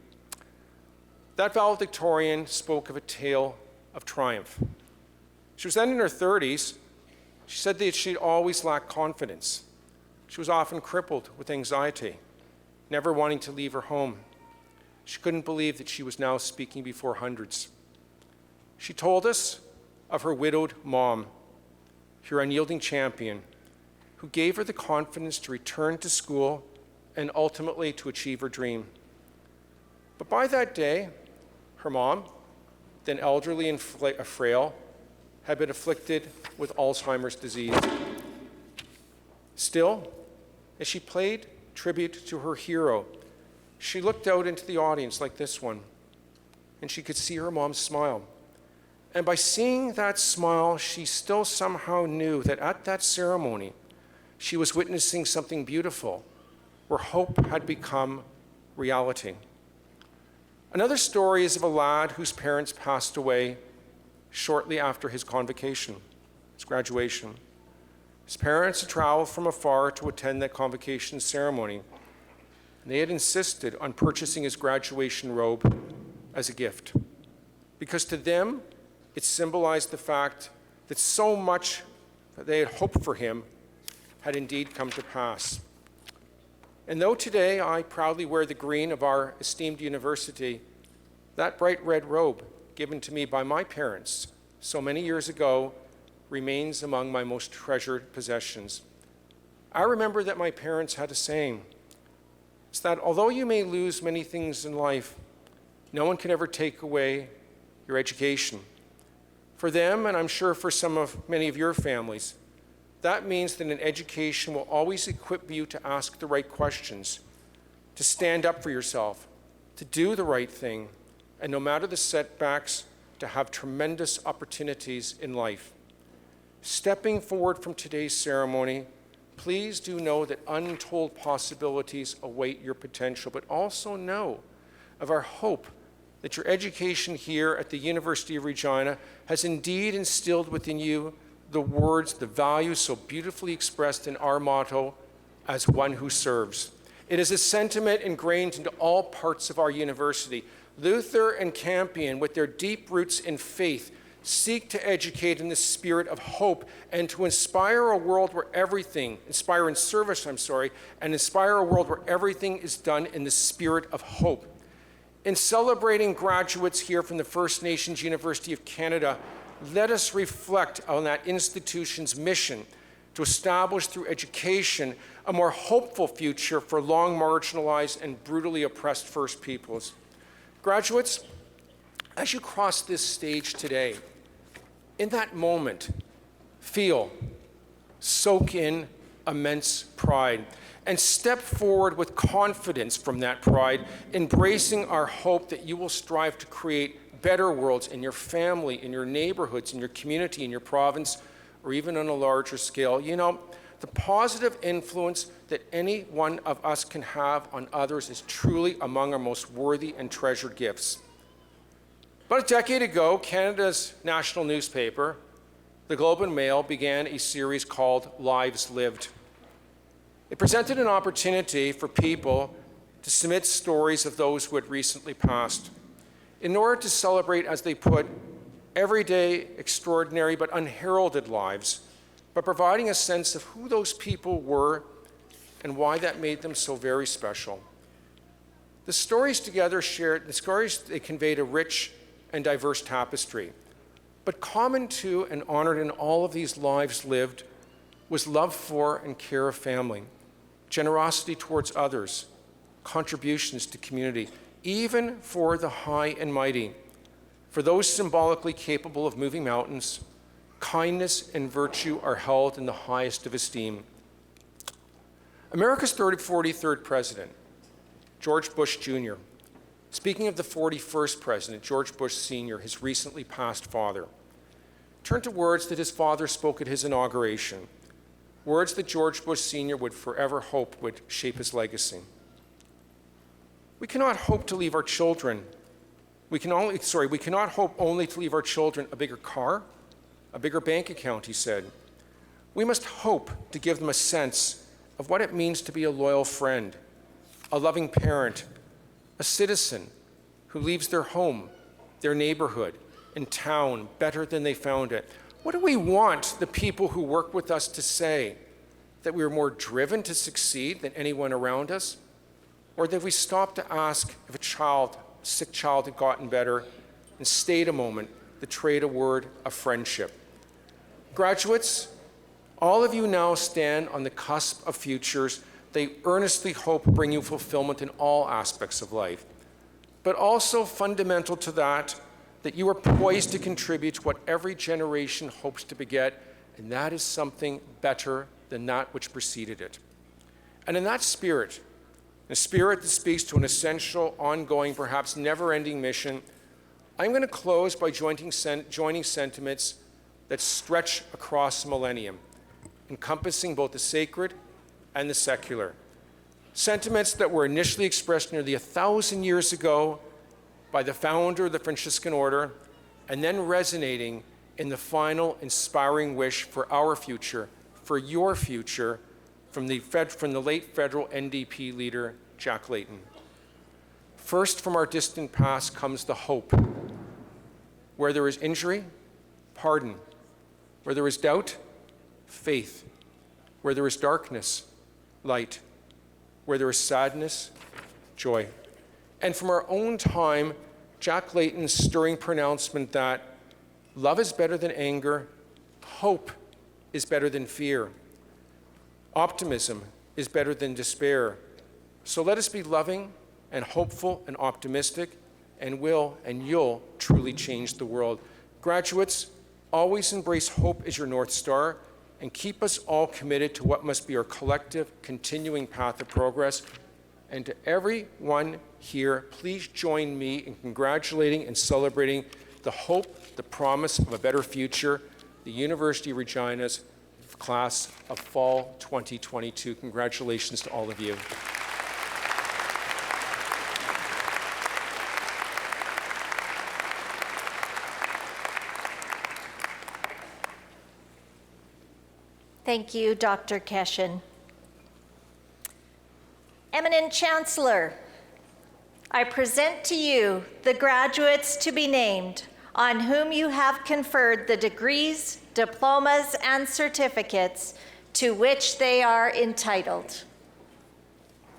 That valedictorian spoke of a tale of triumph. She was then in her 30s. She said that she'd always lacked confidence. She was often crippled with anxiety, never wanting to leave her home. She couldn't believe that she was now speaking before hundreds. She told us of her widowed mom, her unyielding champion, who gave her the confidence to return to school and ultimately to achieve her dream. But by that day, her mom, then elderly and frail, had been afflicted with Alzheimer's disease. Still, as she played tribute to her hero, she looked out into the audience like this one, and she could see her mom smile. And by seeing that smile, she still somehow knew that at that ceremony, she was witnessing something beautiful, where hope had become reality. Another story is of a lad whose parents passed away shortly after his convocation, his graduation. His parents had traveled from afar to attend that convocation ceremony, and they had insisted on purchasing his graduation robe as a gift, because to them, it symbolized the fact that so much that they had hoped for him had indeed come to pass. And though today I proudly wear the green of our esteemed university, that bright red robe given to me by my parents so many years ago remains among my most treasured possessions. I remember that my parents had a saying. It's that although you may lose many things in life, no one can ever take away your education. For them, and I'm sure for many of your families, that means that an education will always equip you to ask the right questions, to stand up for yourself, to do the right thing, and no matter the setbacks, to have tremendous opportunities in life. Stepping forward from today's ceremony, please do know that untold possibilities await your potential, but also know of our hope that your education here at the University of Regina has indeed instilled within you the words, the values so beautifully expressed in our motto, as one who serves. It is a sentiment ingrained into all parts of our university. Luther and Campion, with their deep roots in faith, seek to educate in the spirit of hope and to inspire a world where everything, inspire in service, and inspire a world where everything is done in the spirit of hope. In celebrating graduates here from the First Nations University of Canada, let us reflect on that institution's mission to establish through education a more hopeful future for long marginalized and brutally oppressed First Peoples. Graduates, as you cross this stage today, in that moment, feel, soak in immense pride, and step forward with confidence from that pride, embracing our hope that you will strive to create better worlds in your family, in your neighborhoods, in your community, in your province, or even on a larger scale. You know, the positive influence that any one of us can have on others is truly among our most worthy and treasured gifts. About a decade ago, Canada's national newspaper, the Globe and Mail, began a series called Lives Lived. It presented an opportunity for people to submit stories of those who had recently passed, in order to celebrate, as they put, everyday, extraordinary, but unheralded lives, but providing a sense of who those people were and why that made them so very special. The stories they conveyed a rich and diverse tapestry, but common to and honored in all of these lives lived was love for and care of family, generosity towards others, contributions to community, even for the high and mighty, for those symbolically capable of moving mountains. Kindness and virtue are held in the highest of esteem. America's 43rd president, George Bush Jr., speaking of the 41st president, George Bush Sr., his recently passed father, turned to words that his father spoke at his inauguration, words that George Bush Sr. would forever hope would shape his legacy. We cannot hope to leave our children, we cannot hope only to leave our children a bigger car, a bigger bank account, he said. We must hope to give them a sense of what it means to be a loyal friend, a loving parent, a citizen who leaves their home, their neighborhood, and town better than they found it. What do we want the people who work with us to say? That we are more driven to succeed than anyone around us? Or that we stop to ask if a sick child had gotten better and stayed a moment to trade a word of friendship? Graduates, all of you now stand on the cusp of futures they earnestly hope bring you fulfillment in all aspects of life. But also fundamental to that you are poised to contribute to what every generation hopes to beget, and that is something better than that which preceded it. And in that spirit, a spirit that speaks to an essential, ongoing, perhaps never-ending mission, I'm going to close by joining sentiments that stretch across millennium, encompassing both the sacred and the secular. Sentiments that were initially expressed nearly 1,000 years ago by the founder of the Franciscan order, and then resonating in the final inspiring wish for our future, for your future, from the late federal NDP leader, Jack Layton. First, from our distant past comes the hope. Where there is injury, pardon. Where there is doubt, faith. Where there is darkness, light. Where there is sadness, joy. And from our own time, Jack Layton's stirring pronouncement that love is better than anger, hope is better than fear, optimism is better than despair. So let us be loving and hopeful and optimistic, and you'll truly change the world. Graduates, always embrace hope as your North Star, and keep us all committed to what must be our collective, continuing path of progress. And to everyone here, please join me in congratulating and celebrating the hope, the promise of a better future, the University of Regina's class of fall 2022. Congratulations to all of you.
Thank you, Dr. Keshen. Eminent Chancellor, I present to you the graduates to be named on whom you have conferred the degrees, diplomas, and certificates to which they are entitled.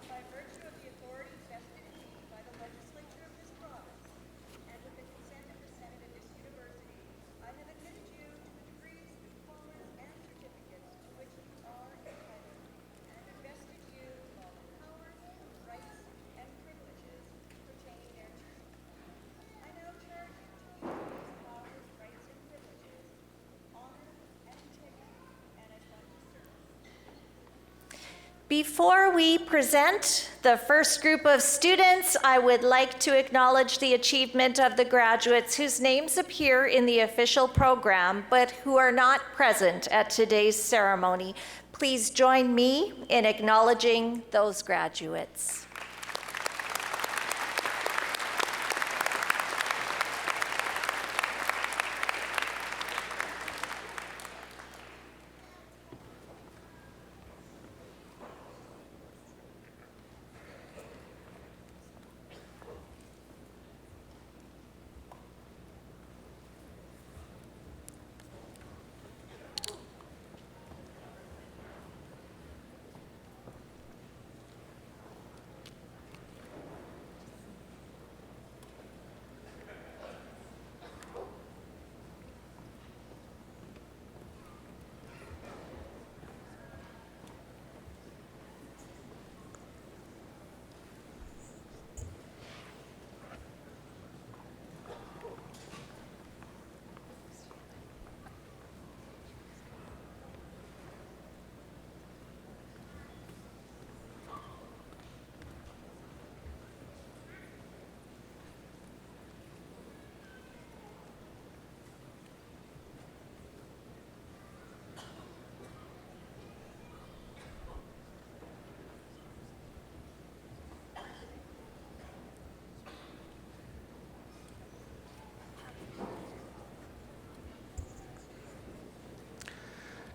By virtue of the authority vested in me by the legislature of this province, and with the consent of the Senate of this university, I have admitted you to the degrees, diplomas, and certificates to which you are entitled, and have invested you with all the powers, rights, and privileges pertaining thereto. I now charge you to use these powers, rights, and privileges with honor and integrity, and as one who serves.
Before we present the first group of students, I would like to acknowledge the achievement of the graduates whose names appear in the official program, but who are not present at today's ceremony. Please join me in acknowledging those graduates.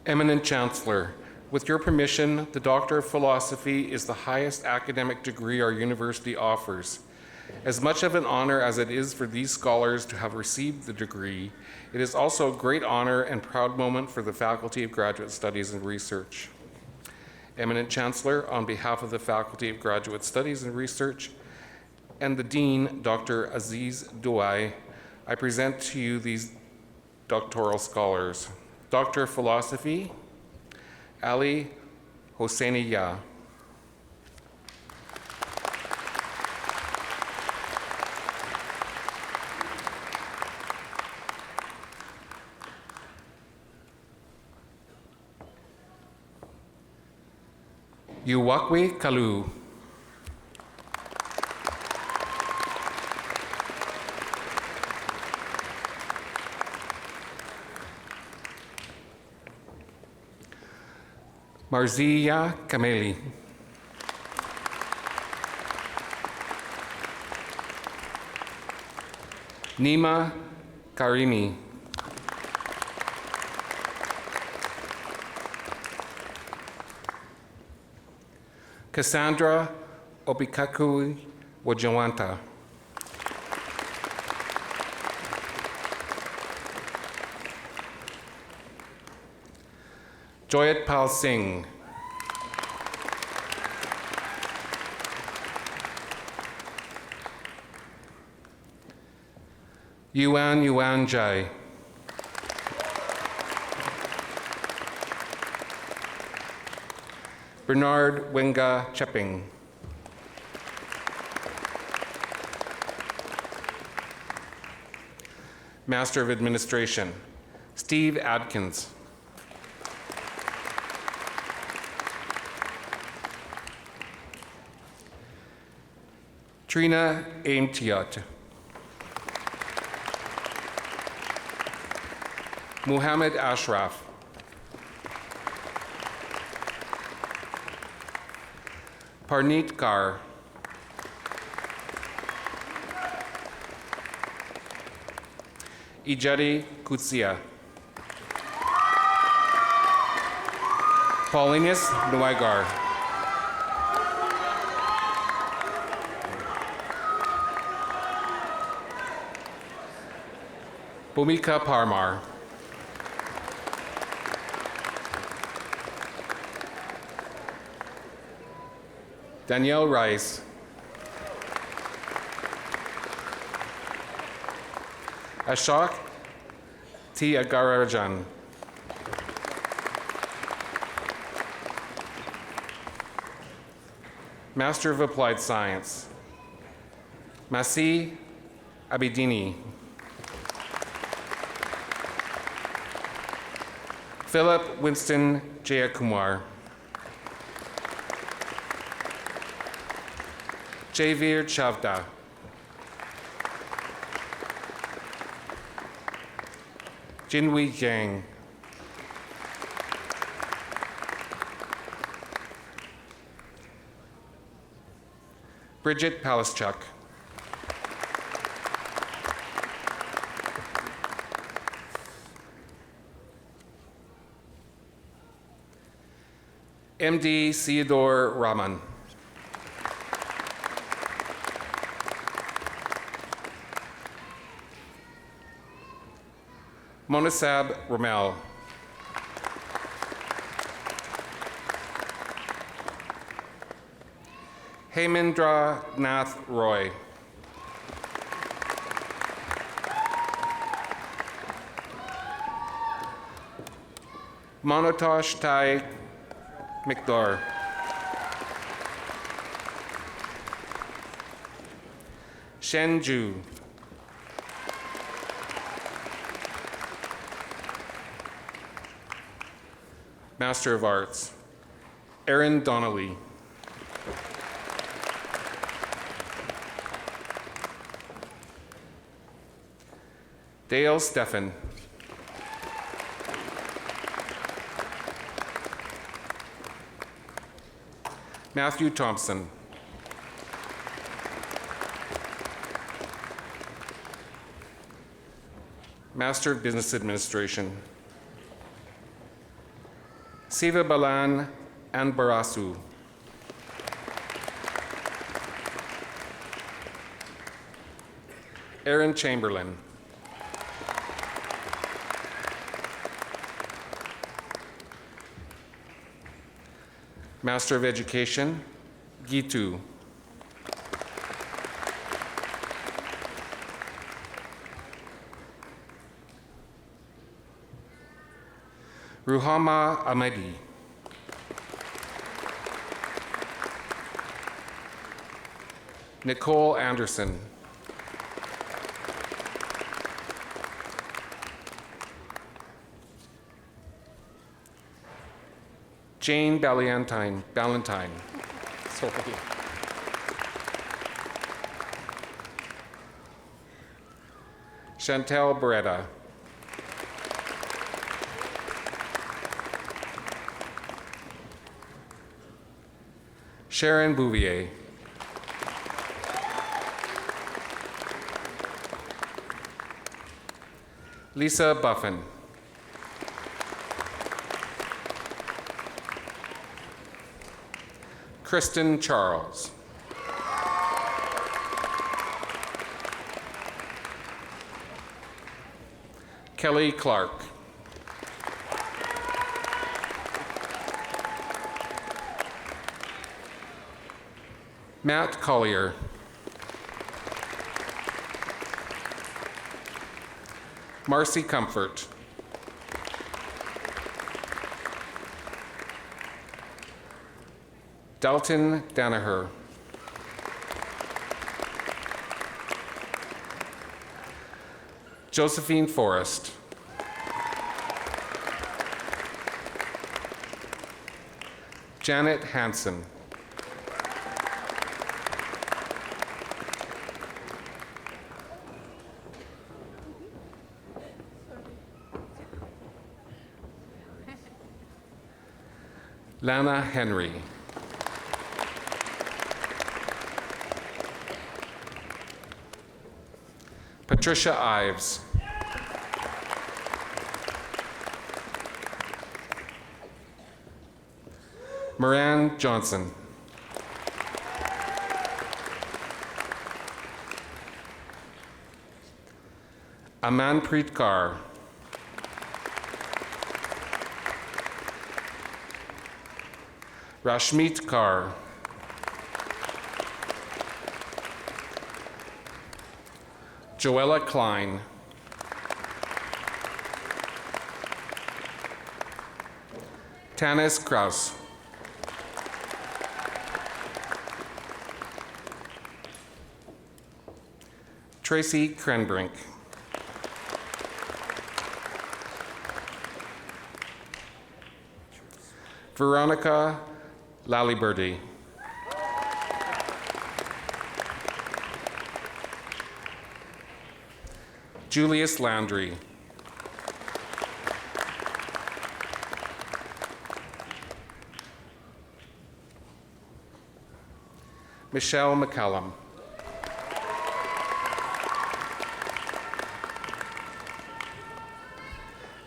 Eminent Chancellor, with your permission, the Doctor of Philosophy is the highest academic degree our university offers. As much of an honor as it is for these scholars to have received the degree, it is also a great honor and proud moment for the Faculty of Graduate Studies and Research. Eminent Chancellor, on behalf of the Faculty of Graduate Studies and Research and the Dean, Dr. Aziz Douai, I present to you these doctoral scholars. Doctor of Philosophy, Ali Hosseiniya. Uwakwe Kalu. Marzia Kameli. Nima Karimi. Cassandra Opikaku Wajawanta. Joyat Pal Singh. Yuan Jai. Bernard Wenga Chepping. Master of Administration, Steve Adkins. Trina Aimtiot. Muhammad Ashraf. Parneet Kaur. Ijadi Kutsia. Paulinus Nuigar. Bhumika Parmar. Danielle Rice. Ashok T. Agarajan. Master of Applied Science, Masi Abidini. Philip Winston Jayakumar. Javir Chavda. Jinwei Yang. Bridget Palaschuk. MD Theodore Rahman. Monasab Ramel. Hemendra Nath Roy. Monotosh Tai McDor. Shen Ju. Master of Arts, Aaron Donnelly. Dale Steffen. Matthew Thompson. Master of Business Administration, Siva Balan and Barasu. Aaron Chamberlain. Master of Education, Gitu. Ruhama Ahmadi. Nicole Anderson. Jane Ballantyne. Sorry. Chantel Beretta. Sharon Bouvier. Lisa Buffin. Kristen Charles. Kelly Clark. Matt Collier. Marcy Comfort. Dalton Danaher. Josephine Forrest. Janet Hansen. Lana Henry. Patricia Ives. Moran Johnson. Amanpreet Kaur. Rashmeet Kaur. Joella Klein. Tanis Kraus. Tracy Krenbrink. Veronica Laliberty. Julius Landry. Michelle McCallum.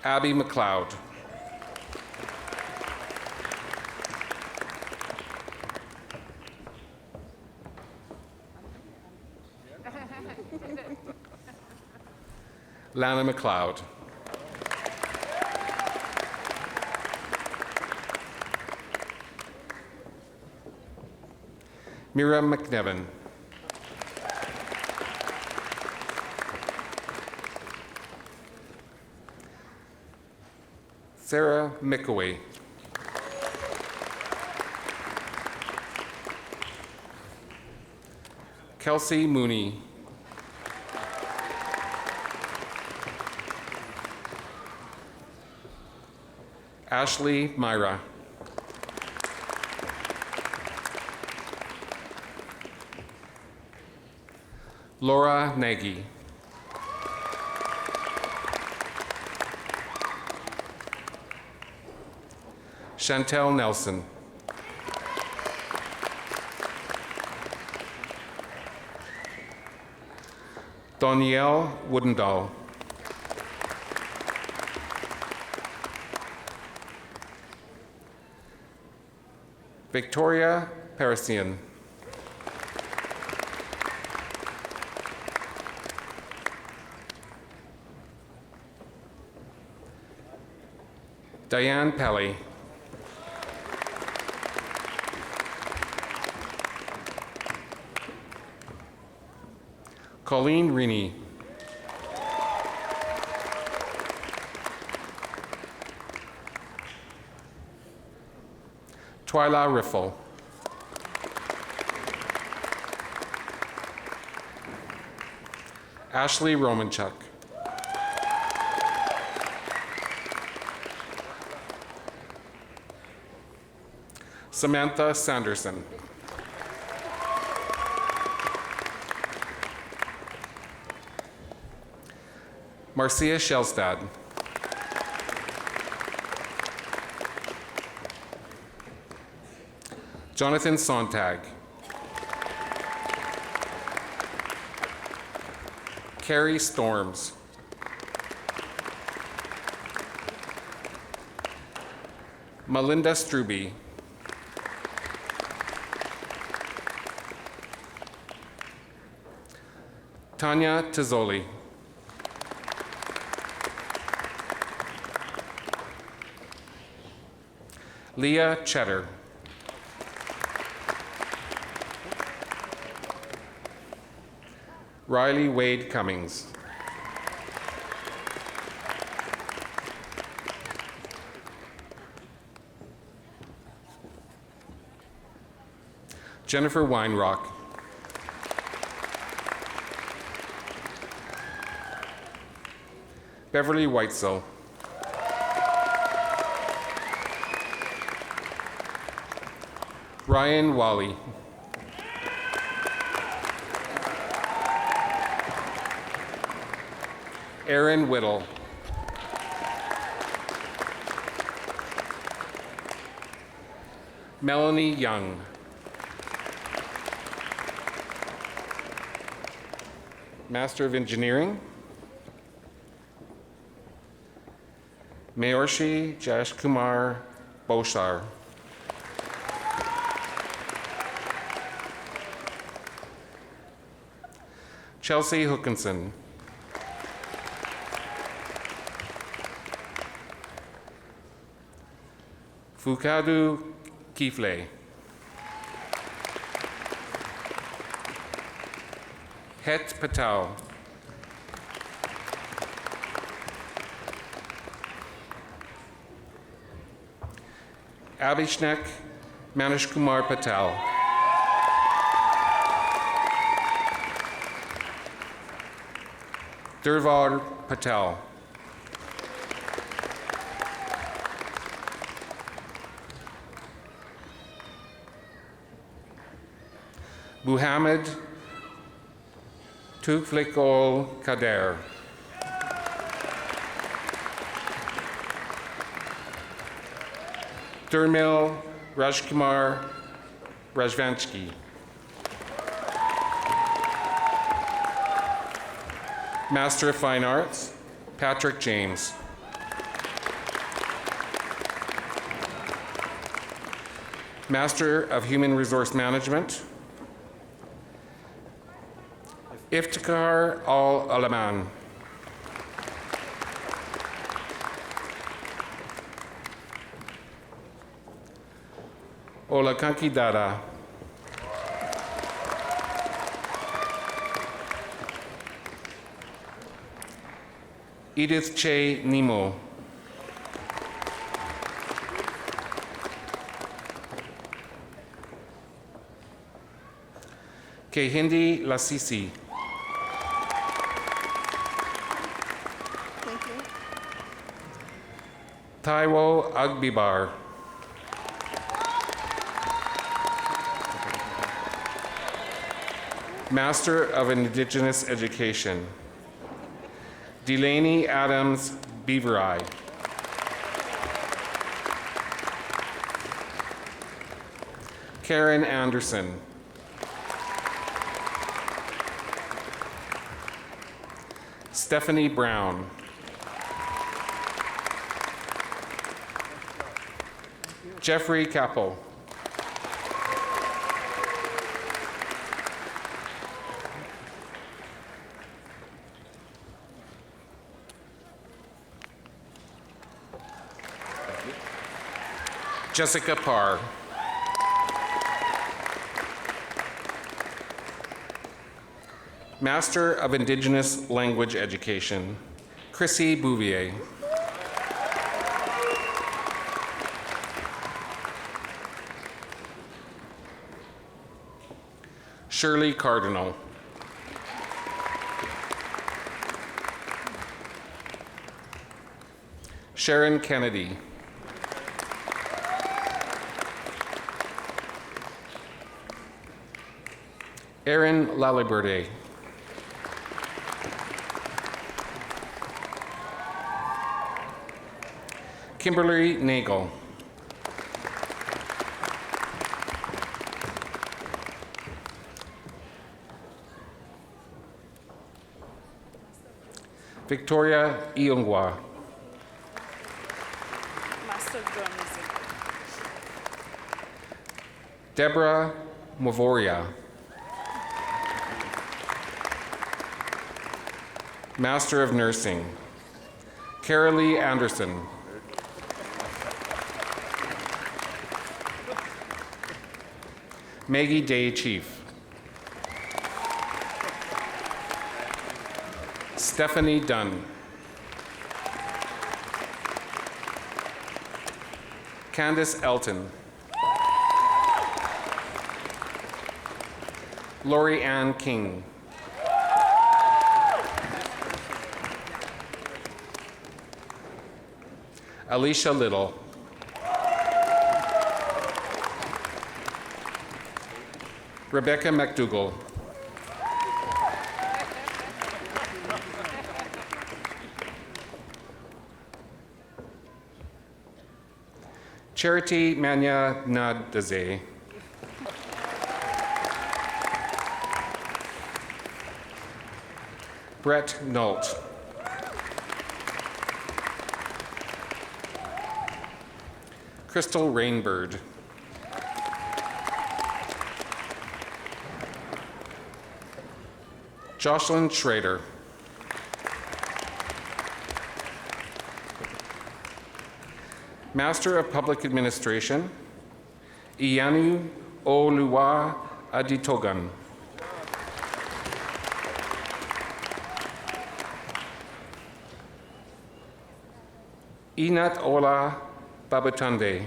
Abby McLeod. Lana McLeod. Mira McNevin. Sarah Mickaway. Kelsey Mooney. Ashley Myra. Laura Nagy. Chantel Nelson. Danielle Woodendahl. Victoria Parisian. Diane Pelly. Colleen Rini. Twyla Riffle. Ashley Romanchuk. Samantha Sanderson. Marcia Shellstad. Jonathan Sontag. Carrie Storms. Melinda Struby. Tanya Tizzoli. Leah Cheddar. Riley Wade Cummings. Jennifer Weinrock. Beverly Whitesell. Ryan Wally. Aaron Whittle. Melanie Young. Master of Engineering. Mayorshi Jash Kumar Boshar. Chelsea Hookinson. Fukadu Kifle. Het Patel. Abhishek Manish Kumar Patel. Durvar Patel. Muhammad Tuflikol Kader. Durmil Rajkumar Rajvansky. Master of Fine Arts, Patrick James. Master of Human Resource Management, Iftikhar Al-Alaman. Olakanki Dada. Edith Che Nemo. Kehindi Lasisi.
Thank you.
Taiwo Agbibar. Master of Indigenous Education, Delaney Adams Beaverai. Karen Anderson. Stephanie Brown. Jeffrey Capel. Jessica Parr. Master of Indigenous Language Education, Chrissy Bouvier. Shirley Cardinal. Sharon Kennedy. Aaron Laliberde. Kimberly Nagel. Victoria Iongwa. Deborah Mavoria. Master of Nursing. Carolee Anderson. Maggie Day Chief. Stephanie Dunn. Candace Elton. Lori Ann King. Alicia Little. Rebecca McDougall. Charity Manya Nadaze. Brett Nault. Crystal Rainbird. Jocelyn Schrader. Master of Public Administration, Iyanu Oluwa Aditogan. Inat Ola Babatunde.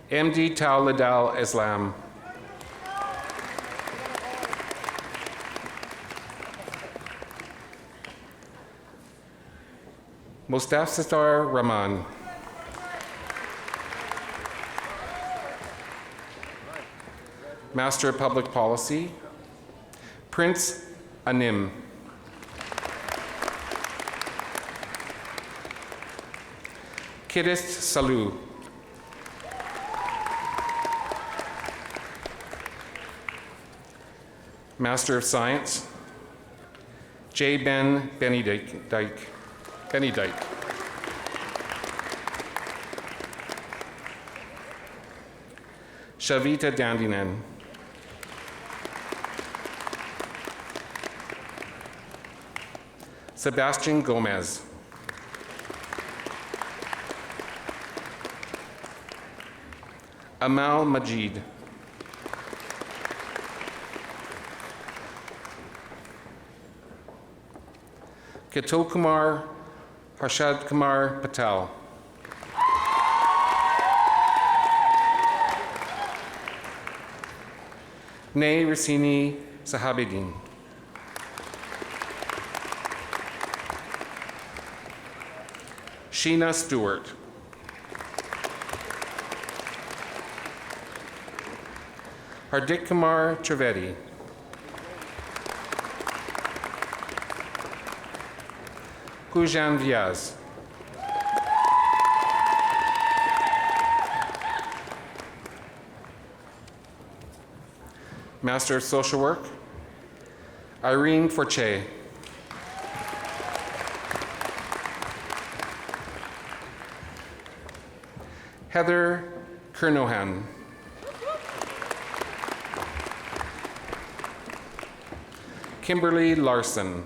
MD Tal Ladal Islam. Mustafsar Rahman. Master of Public Policy, Prince Anim. Kidist Salu. Master of Science, J. Ben Benedict. Shavita Dandinen. Sebastian Gomez. Amal Majid. Ketul Kumar Harshad Kumar Patel. Nay Racini Sahabidin. Sheena Stewart. Hardik Kumar Trivedi. Pujan Vyas. Master of Social Work, Irene Forche. Heather Kernohan. Kimberly Larson.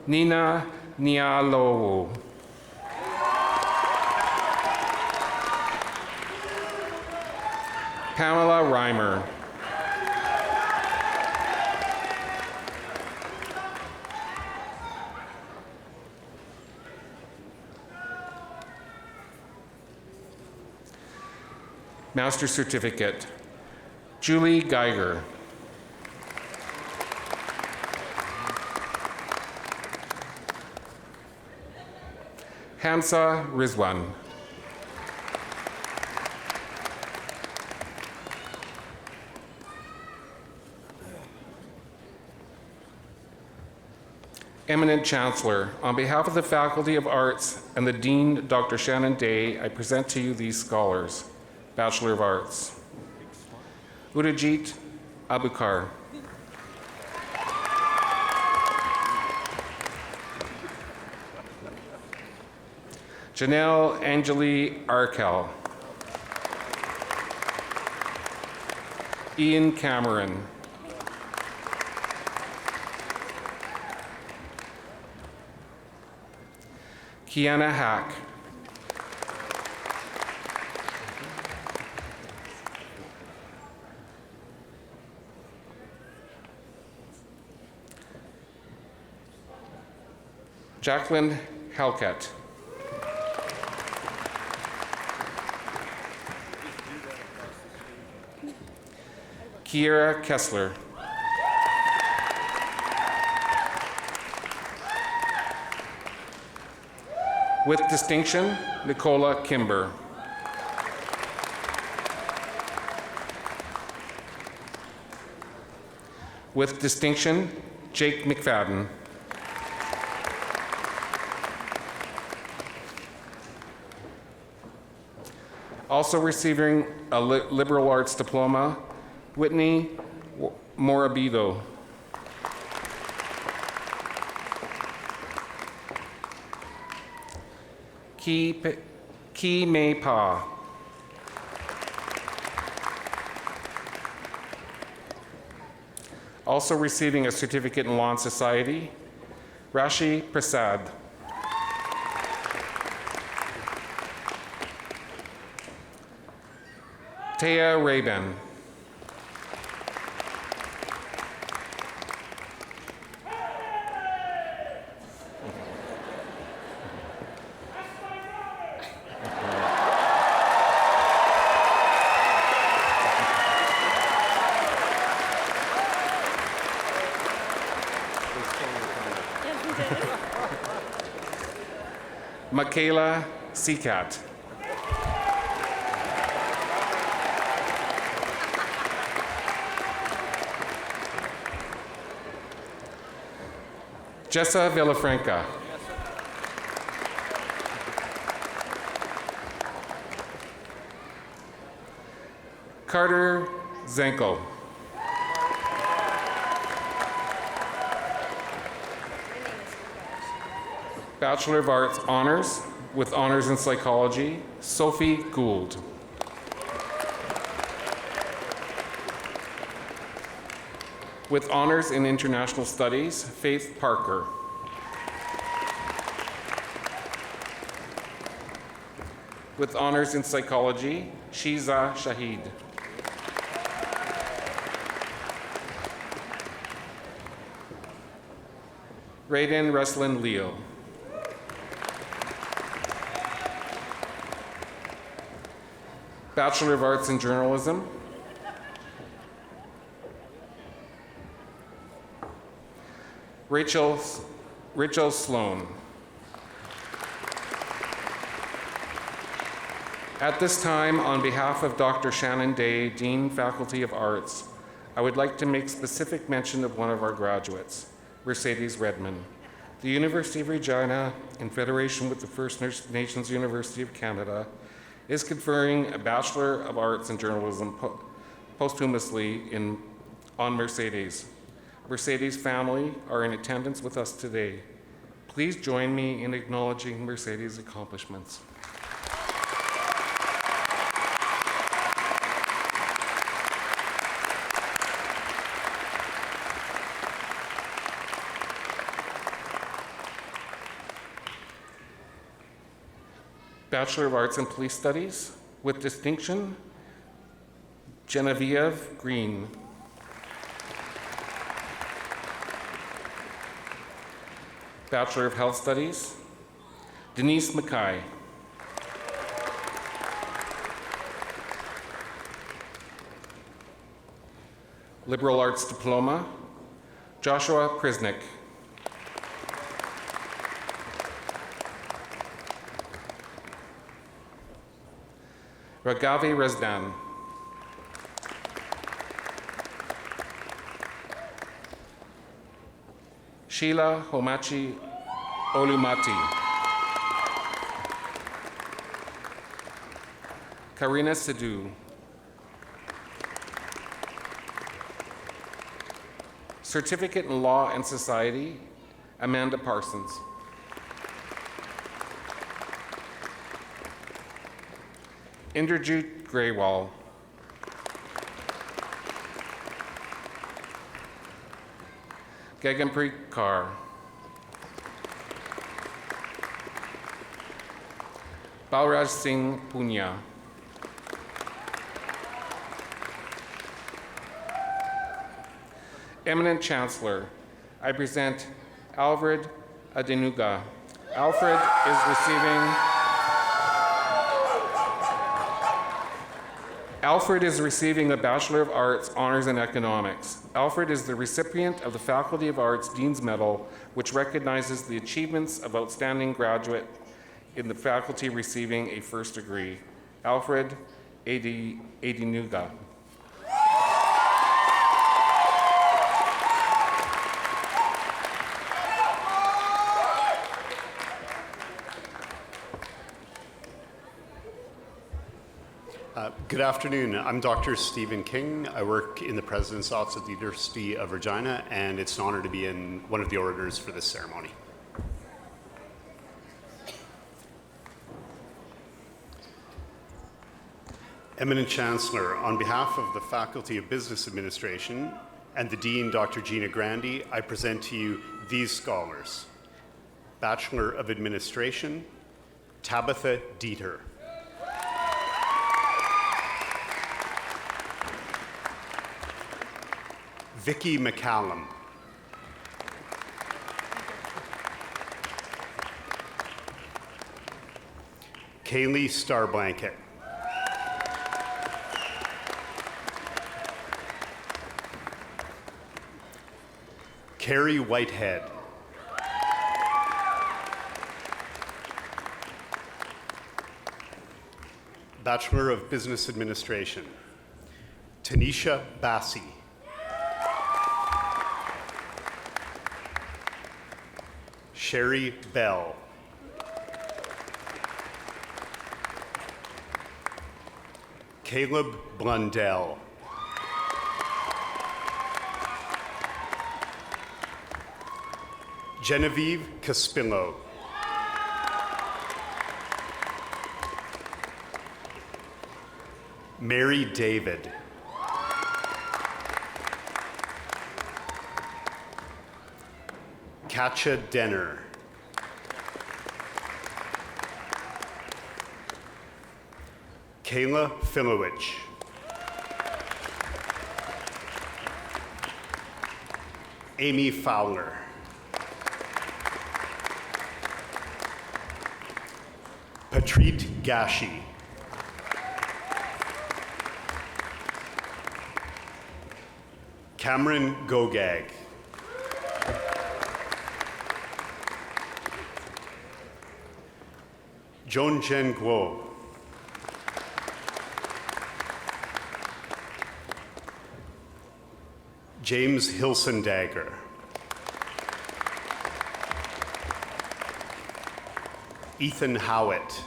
Nina Nialowo. Pamela Reimer. Master Certificate, Julie Geiger. Hamza Rizwan. Eminent Chancellor, on behalf of the Faculty of Arts and the Dean, Dr. Shannon Day, I present to you these scholars. Bachelor of Arts. Udajit Abukar. Janelle Angeli Arkell. Ian Cameron. Kiana Hack. Jacqueline Halkett. Kiera Kessler. With distinction, Nicola Kimber. With distinction, Jake McFadden. Also receiving a liberal arts diploma, Whitney Morabido. Ki Mei Pa. Also receiving a certificate in Law and Society, Rashi Prasad. Taya Raben. Michaela Seacat. Jessa Villafranca. Carter Zenko. Bachelor of Arts Honors with Honors in Psychology, Sophie Gould. With Honors in International Studies, Faith Parker. With Honors in Psychology, Shiza Shahid. Raiden Reslin Leo. Bachelor of Arts in Journalism, Rachel Sloan. At this time, on behalf of Dr. Shannon Day, Dean, Faculty of Arts, I would like to make specific mention of one of our graduates, Mercedes Redmond. The University of Regina, in federation with the First Nations University of Canada, is conferring a Bachelor of Arts in Journalism posthumously on Mercedes. Mercedes' family are in attendance with us today. Please join me in acknowledging Mercedes' accomplishments. Bachelor of Arts in Police Studies, with distinction, Genevieve Green. Bachelor of Health Studies, Denise Mackay. Liberal Arts Diploma, Joshua Prisnick. Ragavi Rezdan. Sheila Homachi Olumati. Karina Sidhu. Certificate in Law and Society, Amanda Parsons. Inderjeet Graywall. Gaganpreet Kaur. Balraj Singh Punya. Eminent Chancellor, I present Alfred Adenuga. Alfred is receiving a Bachelor of Arts Honors in Economics. Alfred is the recipient of the Faculty of Arts Dean's Medal, which recognizes the achievements of outstanding graduate in the faculty receiving a first degree. Alfred Adenuga.
Good afternoon. I'm Dr. Stephen King. I work in the President's Office at the University of Regina, and it's an honor to be in one of the orators for this ceremony. Eminent Chancellor, on behalf of the Faculty of Business Administration and the Dean, Dr. Regina Grandi, I present to you these scholars. Bachelor of Administration, Tabitha Dieter. Vicky McCallum. Kaylee Starblanket. Carrie Whitehead. Bachelor of Business Administration. Tanisha Bassi. Sherry Bell. Caleb Blundell. Genevieve Caspillo. Mary David. Katja Denner. Kayla Filowich. Amy Fowler. Patreet Gashi. Cameron Gogag. Joan Jen Guo. James Hilsendagger. Ethan Howitt.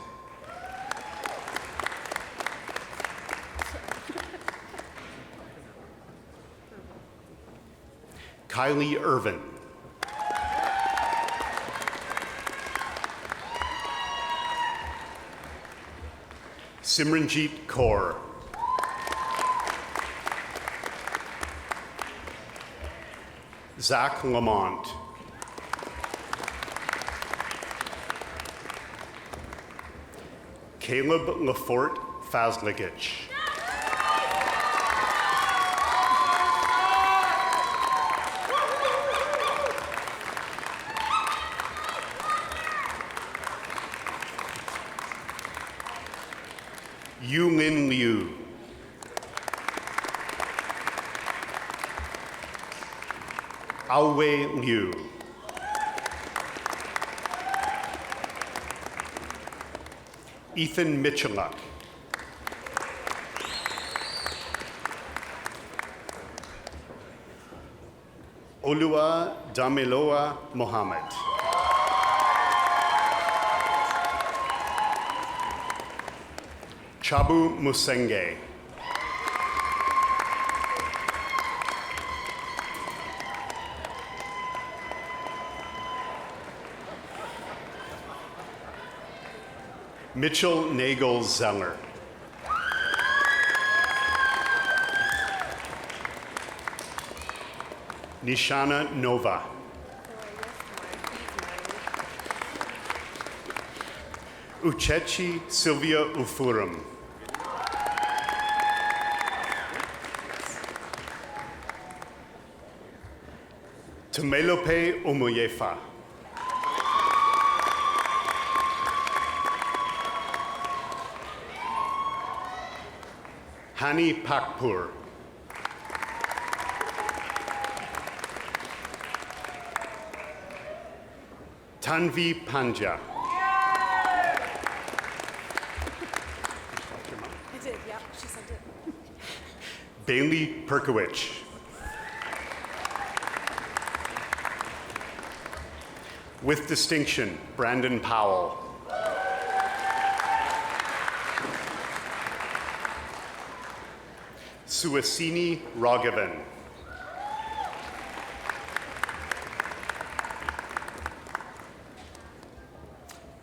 Kylie Irvin. Simranjeet Kaur. Zach Lamont. Caleb Lafort Fazligich. Yulin Liu. Aowei Liu. Ethan Michaluk. Olua Damiloa Mohammed. Chabu Musenge. Mitchell Nagel Zeller. Nishana Nova. Uchechi Sylvia Ufurum. Tumelope Omoyefa. Hani Pakpur. Tanvi Panja.
I did, yeah, she sent it.
Bailey Perkowich. With distinction, Brandon Powell. Suhasini Raghavan.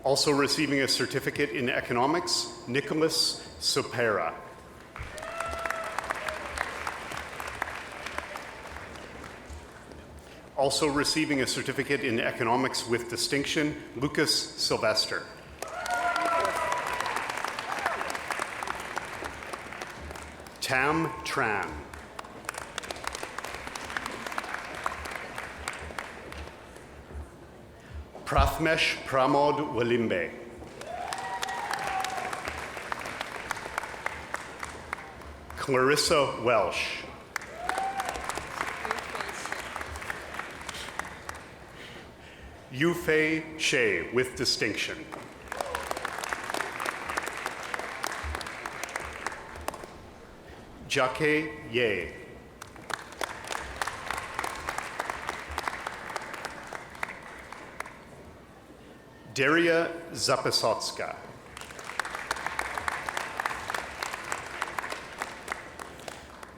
Also receiving a certificate in economics, Nicholas Sopera. Also receiving a certificate in economics with distinction, Lucas Sylvester. Tam Tran. Prathmesh Pramod Walimbe. Clarissa Welsh. Yufei Shea with distinction. Jake Ye. Daria Zapasotska.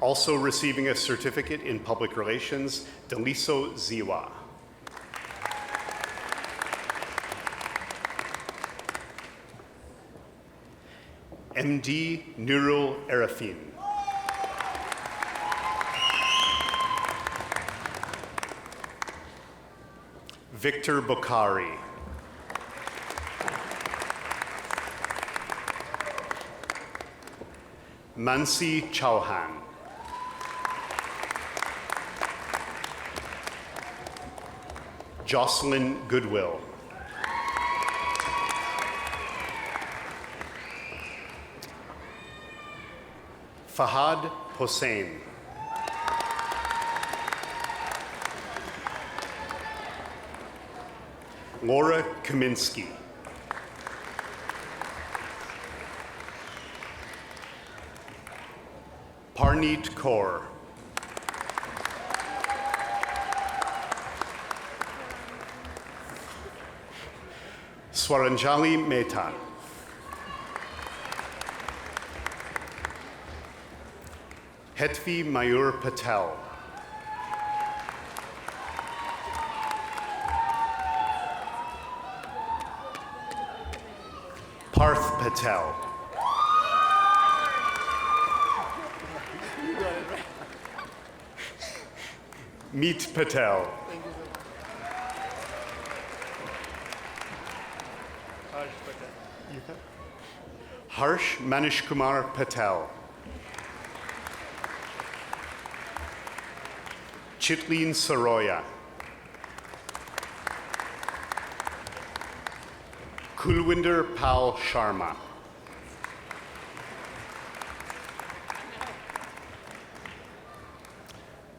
Also receiving a certificate in public relations, Deliso Ziwa. MD Nurul Arafin. Victor Bukhari. Mansi Chauhan. Jocelyn Goodwill. Fahad Hossein. Laura Kaminsky. Parneet Kaur. Swaranjali Mehta. Hetvi Mayur Patel. Parth Patel. Meet Patel. Harsh Manish Kumar Patel. Chitlin Saroya. Kulwinder Pal Sharma.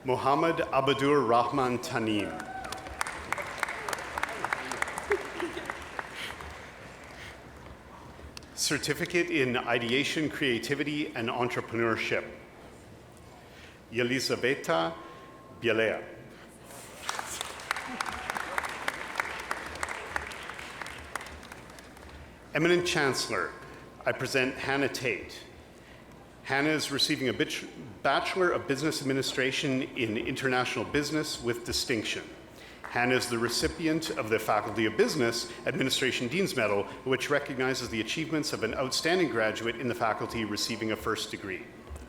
Muhammad Abadur Rahman Tanim. Certificate in Ideation, Creativity, and Entrepreneurship. Yelizaveta Bielea. Eminent Chancellor, I present Hannah Tate. Hannah is receiving a Bachelor of Business Administration in International Business with distinction. Hannah is the recipient of the Faculty of Business Administration Dean's Medal, which recognizes the achievements of an outstanding graduate in the faculty receiving a first degree.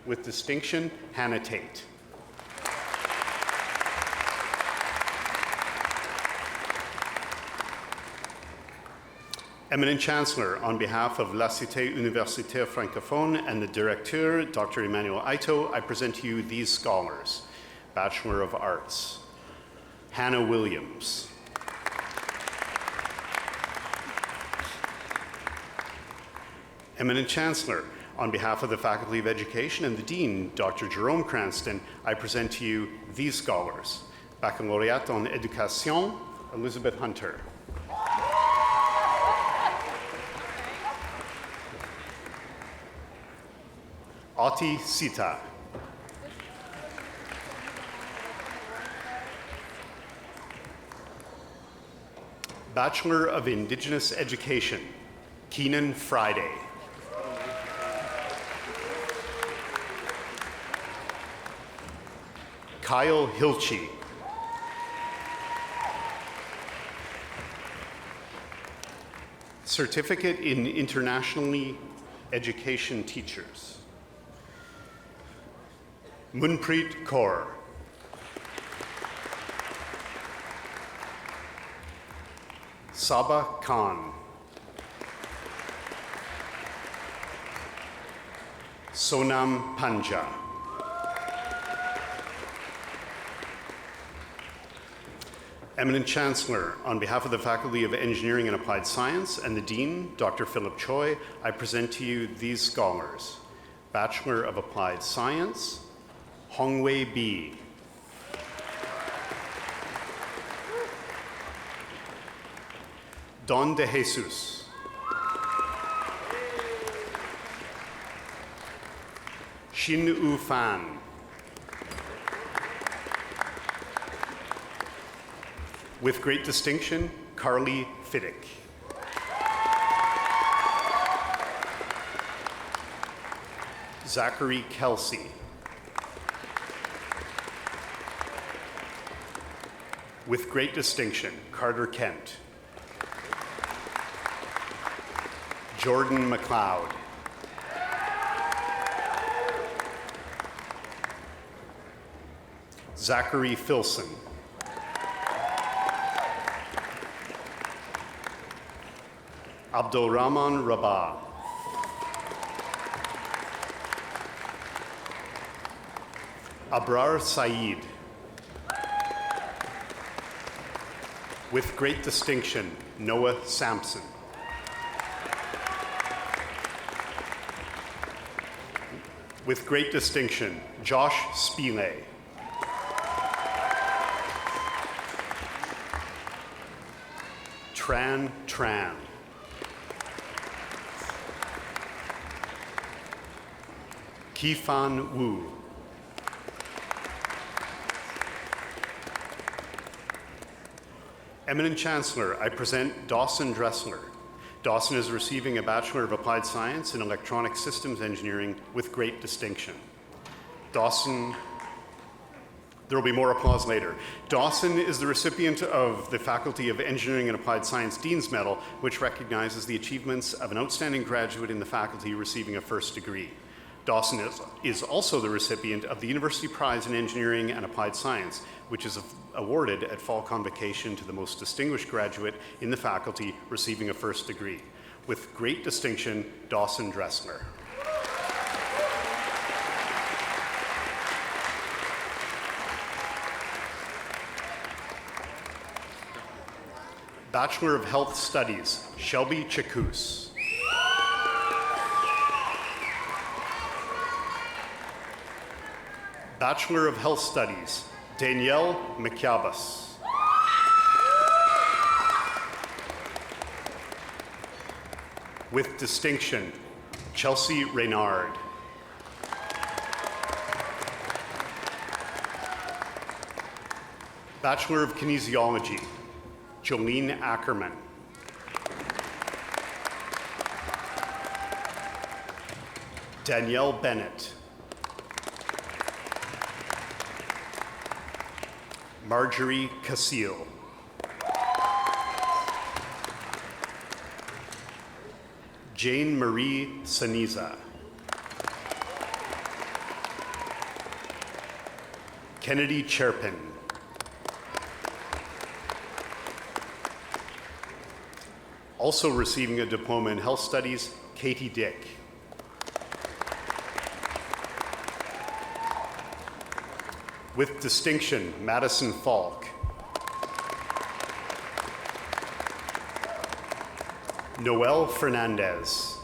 With distinction, Hannah Tate. Eminent Chancellor, on behalf of La Cité Universitaire Francophone and the Directeur, Dr. Emmanuel Aito, I present to you these scholars. Bachelor of Arts, Hannah Williams. Eminent Chancellor, on behalf of the Faculty of Education and the Dean, Dr. Jerome Cranston, I present to you these scholars. Baccalaureate en Éducation, Elizabeth Hunter. Ati Sita. Bachelor of Indigenous Education, Keenan Friday. Kyle Hilchi. Certificate in Internationally Education Teachers. Munpreet Kaur. Saba Khan. Sonam Panja. Eminent Chancellor, on behalf of the Faculty of Engineering and Applied Science and the Dean, Dr. Philip Choi, I present to you these scholars. Bachelor of Applied Science, Hongwei Bi. Don de Jesus. Xin Yu Fan. With great distinction, Carly Fiddick. Zachary Kelsey. With great distinction, Carter Kent. Jordan McLeod. Zachary Filson. Abdulrahman Rabah. Abrar Saeed. With great distinction, Noah Sampson. With great distinction, Josh Spile. Tran Tran. Kifan Wu. Eminent Chancellor, I present Dawson Dressler. Dawson is receiving a Bachelor of Applied Science in Electronic Systems Engineering with great distinction. Dawson, there will be more applause later. Dawson is the recipient of the Faculty of Engineering and Applied Science Dean's Medal, which recognizes the achievements of an outstanding graduate in the faculty receiving a first degree. Dawson is also the recipient of the University Prize in Engineering and Applied Science, which is awarded at Fall Convocation to the most distinguished graduate in the faculty receiving a first degree. With great distinction, Dawson Dressler. Bachelor of Health Studies, Shelby Chakous. Bachelor of Health Studies, Danielle McCabas. With distinction, Chelsea Reynard. Bachelor of Kinesiology, Jolene Ackerman. Danielle Bennett. Marjorie Casil. Jane Marie Saniza. Kennedy Cherpin. Also receiving a diploma in health studies, Katie Dick. With distinction, Madison Falk. Noel Fernandez.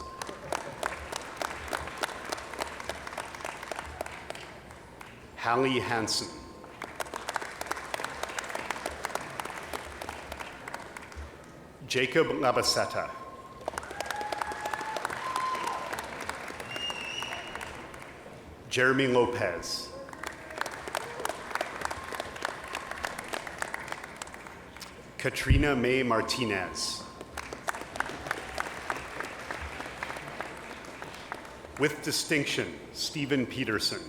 Hallie Hansen. Jacob Labasetta. Jeremy Lopez. Katrina May Martinez. With distinction, Stephen Peterson.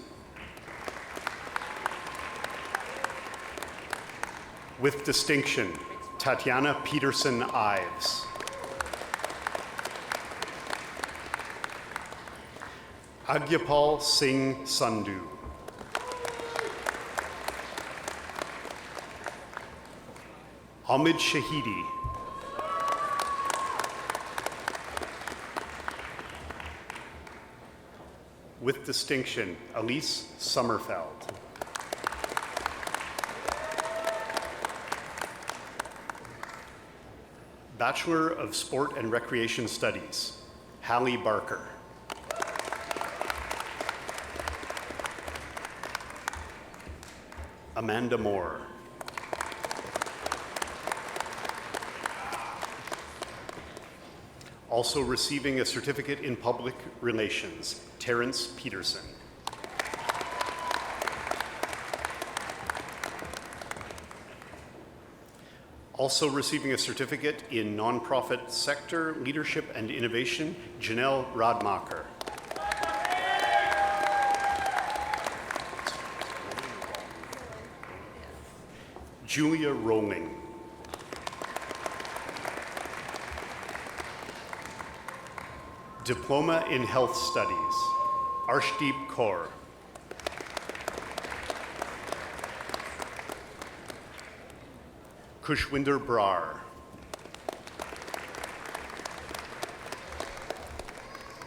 With distinction, Tatiana Peterson Ives. Agyapal Singh Sandhu. Ahmed Shahidi. With distinction, Elise Sommerfeld. Bachelor of Sport and Recreation Studies, Hallie Barker. Amanda Moore. Also receiving a certificate in public relations, Terrence Peterson. Also receiving a certificate in nonprofit sector leadership and innovation, Janelle Radmacher. Julia Rowling. Diploma in Health Studies, Arshdeep Kaur. Kushwinder Brar.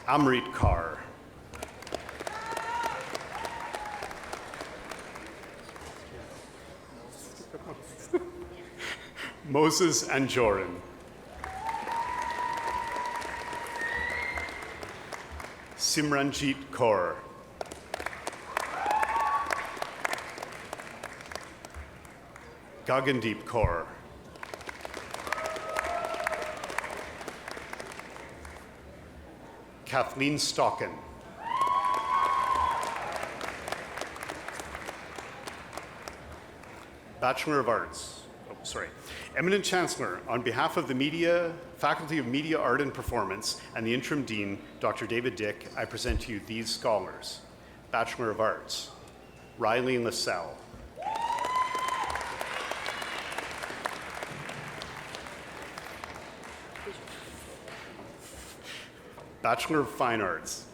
Amrit Kaur. Moses Anjorin. Simranjit Kaur. Gagandeep Kaur. Kathleen Stockin. Bachelor of Arts. Eminent Chancellor, on behalf of the Faculty of Media, Art and Performance and the Interim Dean, Dr. David Dick, I present to you these scholars. Bachelor of Arts, Riley LaSalle. Bachelor of Fine Arts,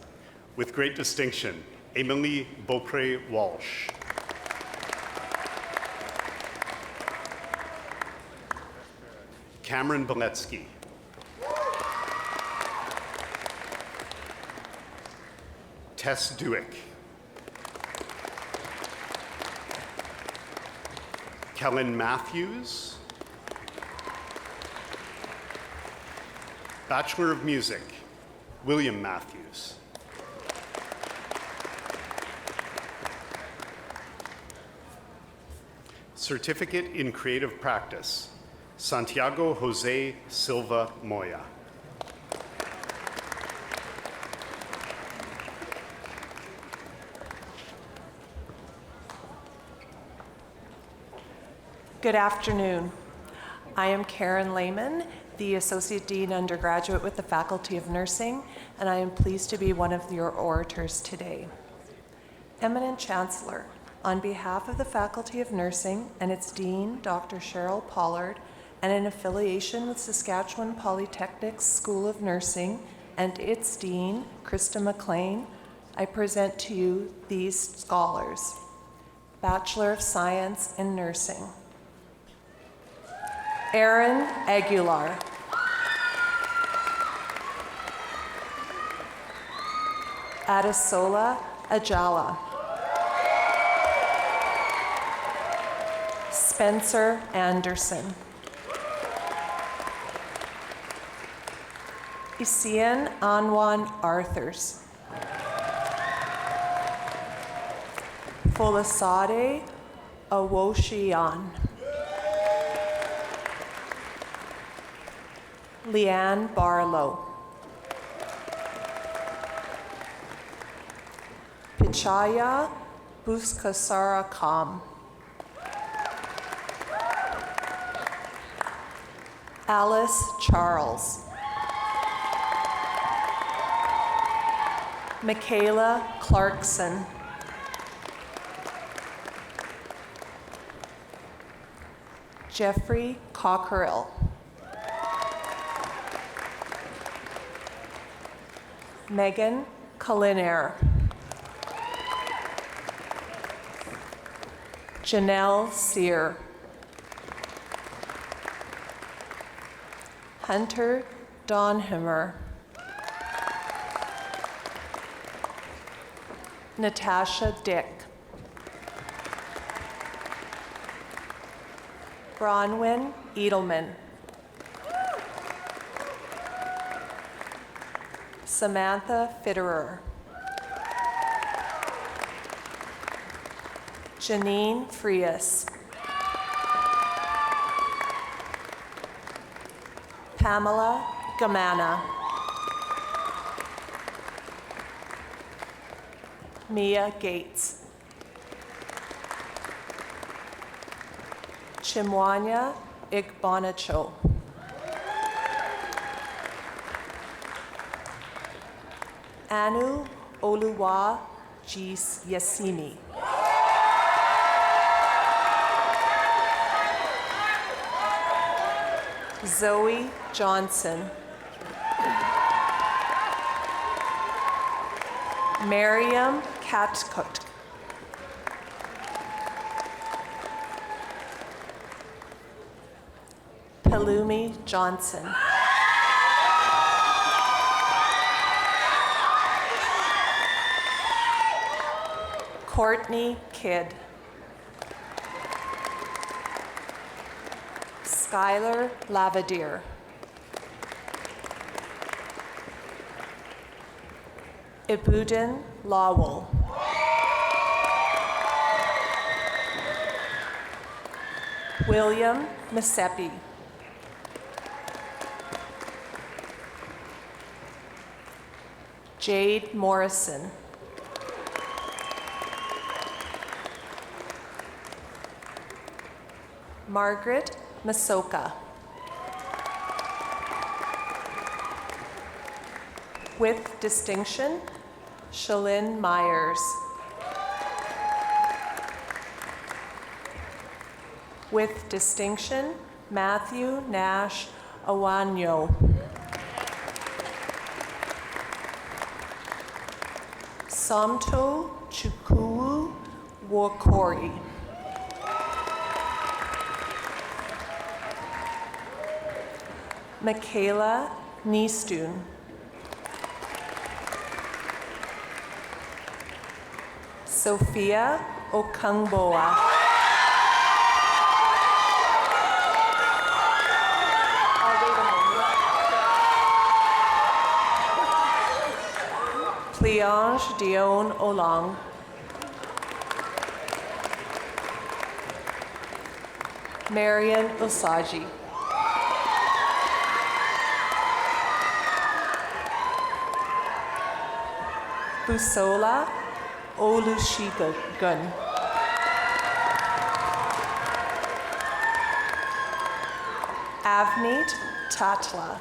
with great distinction, Emily Beaupre Walsh. Cameron Beletsky. Tess Dewick. Kellen Matthews. Bachelor of Music, William Matthews. Certificate in Creative Practice, Santiago Jose Silva Moya.
Good afternoon. I am Karen Lehman, the Associate Dean Undergraduate with the Faculty of Nursing, and I am pleased to be one of your orators today. Eminent Chancellor, on behalf of the Faculty of Nursing and its Dean, Dr. Cheryl Pollard, and in affiliation with Saskatchewan Polytechnic's School of Nursing and its Dean, Krista McLean, I present to you these scholars. Bachelor of Science in Nursing. Aaron Aguilar. Adesola Ajala. Spencer Anderson. Isian Anwan Arthurs. Folasade Awoshian. Leanne Barlow. Pichaya Buskasara Kam. Alice Charles. Michaela Clarkson. Jeffrey Cockerill. Megan Culinaire. Janelle Sear. Hunter Donheimer. Natasha Dick. Bronwyn Edelman. Samantha Fitterer. Janine Frias. Pamela Gamana. Mia Gates. Chimwanya Igbonacho. Anu Oluwa Jis Yasini. Zoe Johnson. Miriam Catkut. Palumi Johnson. Courtney Kidd. Skylar Lavadier. Ibudin Lawal. William Masepi. Jade Morrison. Margaret Masoka. With distinction, Shalyn Myers. With distinction, Matthew Nash Awanyo. Samto Chukwu Wakori. Michaela Neestun. Sophia Okungboa. Cleange Dion Olang. Marian Osaji. Busola Olusegun. Avneet Tatla.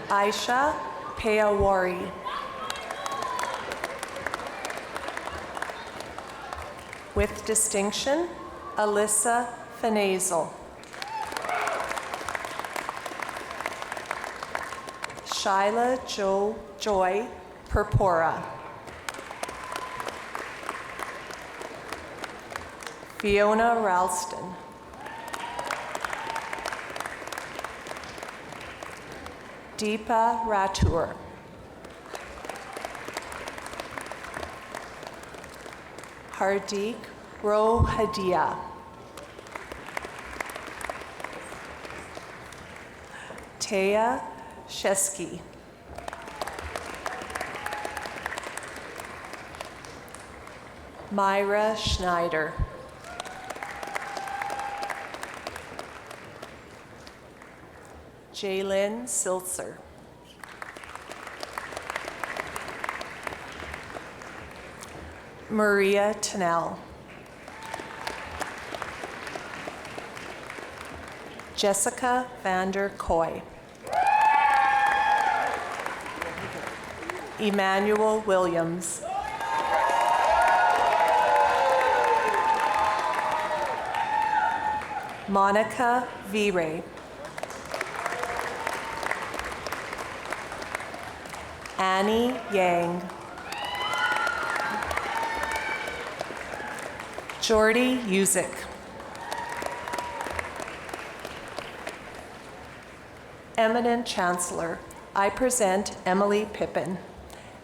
Aisha Payawari. With distinction, Alyssa Finazel. Shyla Joy Purpura. Fiona Ralston. Deepa Ratur. Hardik Rohadia. Taya Shesky. Myra Schneider. Jaylyn Siltzer. Maria Tennell. Jessica Vander Koy. Emmanuel Williams. Monica Vire. Annie Yang. Jordy Usick. Eminent Chancellor, I present Emily Pippin.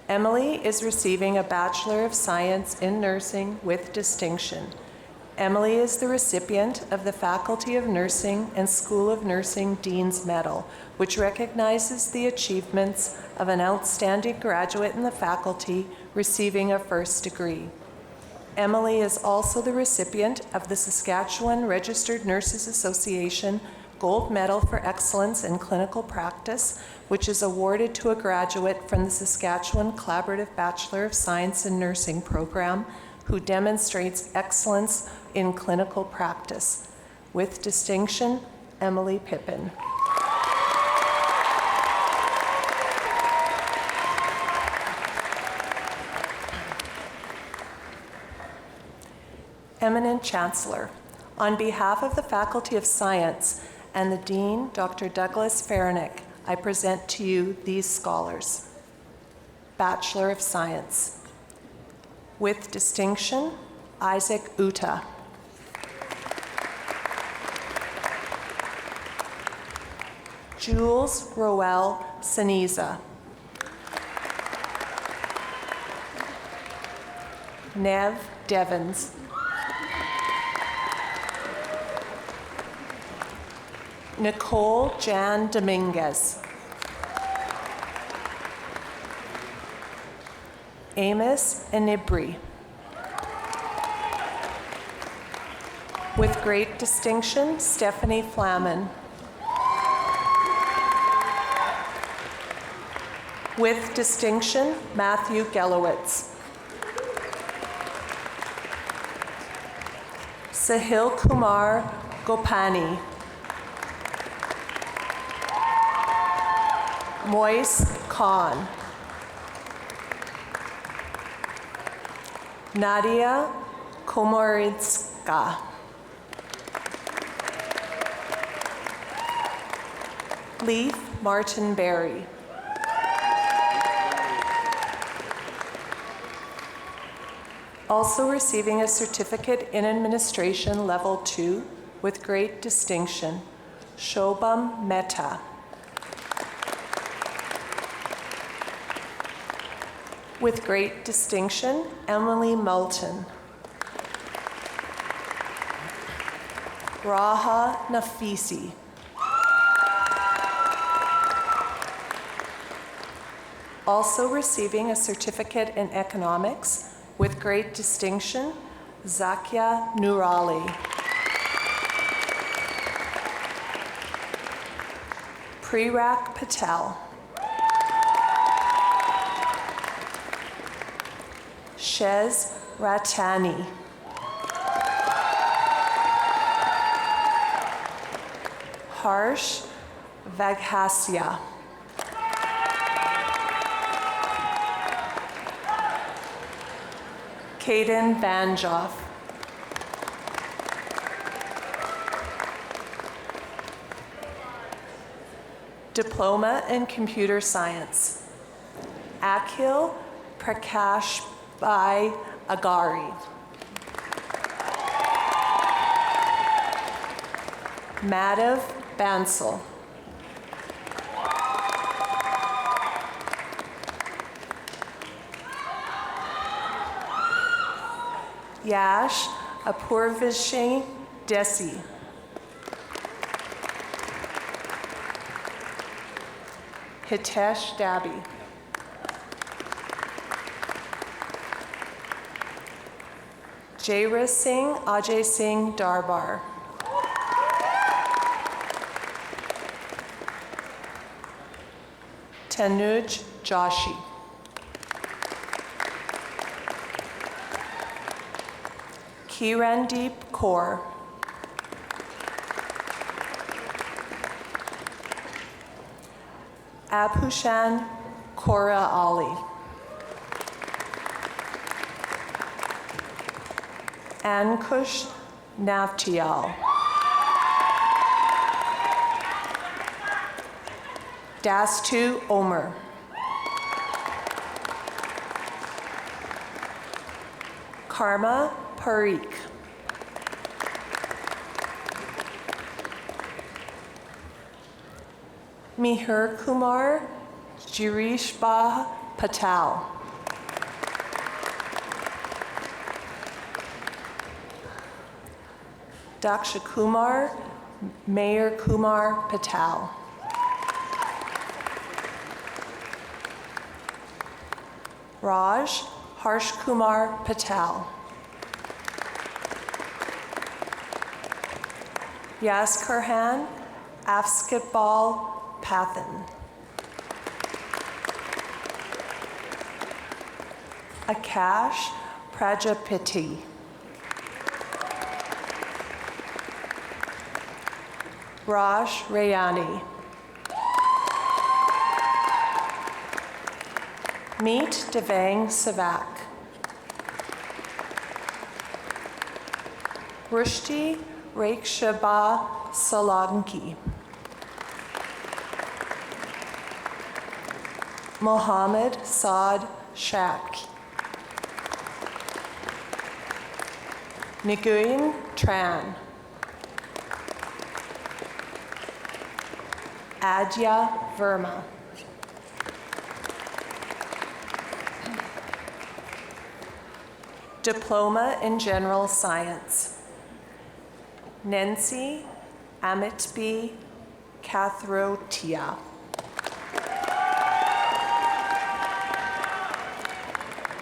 Emily is receiving a Bachelor of Science in Nursing with distinction. Emily is the recipient of the Faculty of Nursing and School of Nursing Dean's Medal, which recognizes the achievements of an outstanding graduate in the faculty receiving a first degree. Emily is also the recipient of the Saskatchewan Registered Nurses Association Gold Medal for Excellence in Clinical Practice, which is awarded to a graduate from the Saskatchewan Collaborative Bachelor of Science in Nursing program who demonstrates excellence in clinical practice. With distinction, Emily Pippin. Eminent Chancellor, on behalf of the Faculty of Science and the Dean, Dr. Douglas Faranick, I present to you these scholars. Bachelor of Science. With distinction, Isaac Uta. Jules Roel Seniza. Nev Devens. Nicole Jan Dominguez. Amos Inibri. With great distinction, Stephanie Flamen. With distinction, Matthew Gelowitz. Sahil Kumar Gopani. Moise Khan. Nadia Komoritska. Leaf Martin Berry. Also receiving a certificate in administration level 2 with great distinction, Shobham Mehta. With great distinction, Emily Moulton. Raha Nafisi. Also receiving a certificate in economics with great distinction, Zakia Nurali. Prerak Patel. Shez Ratani. Harsh Vaghasya. Kaden Banjoff. Diploma in Computer Science. Akhil Prakash Bhai Agari. Madhav Bansal. Yash Apurvishin Desi. Hitesh Dabi. Jaira Singh Ajay Singh Darbar. Tanuj Joshi. Kirandeep Kaur. Abhushan Kora Ali. Ankush Navtial. Dastu Omer. Karma Parikh. Mihir Kumar Jirishbah Patel. Daksha Kumar Mayor Kumar Patel. Raj Harsh Kumar Patel. Yaskarhan Afsketball Pathan. Akash Prajapati. Raj Rayani. Meet Devang Savak. Rushdi Rakshaba Solanki. Mohammed Saad Shak. Nguyen Tran. Adya Verma. Diploma in General Science. Nancy Amitbi Kathrotia.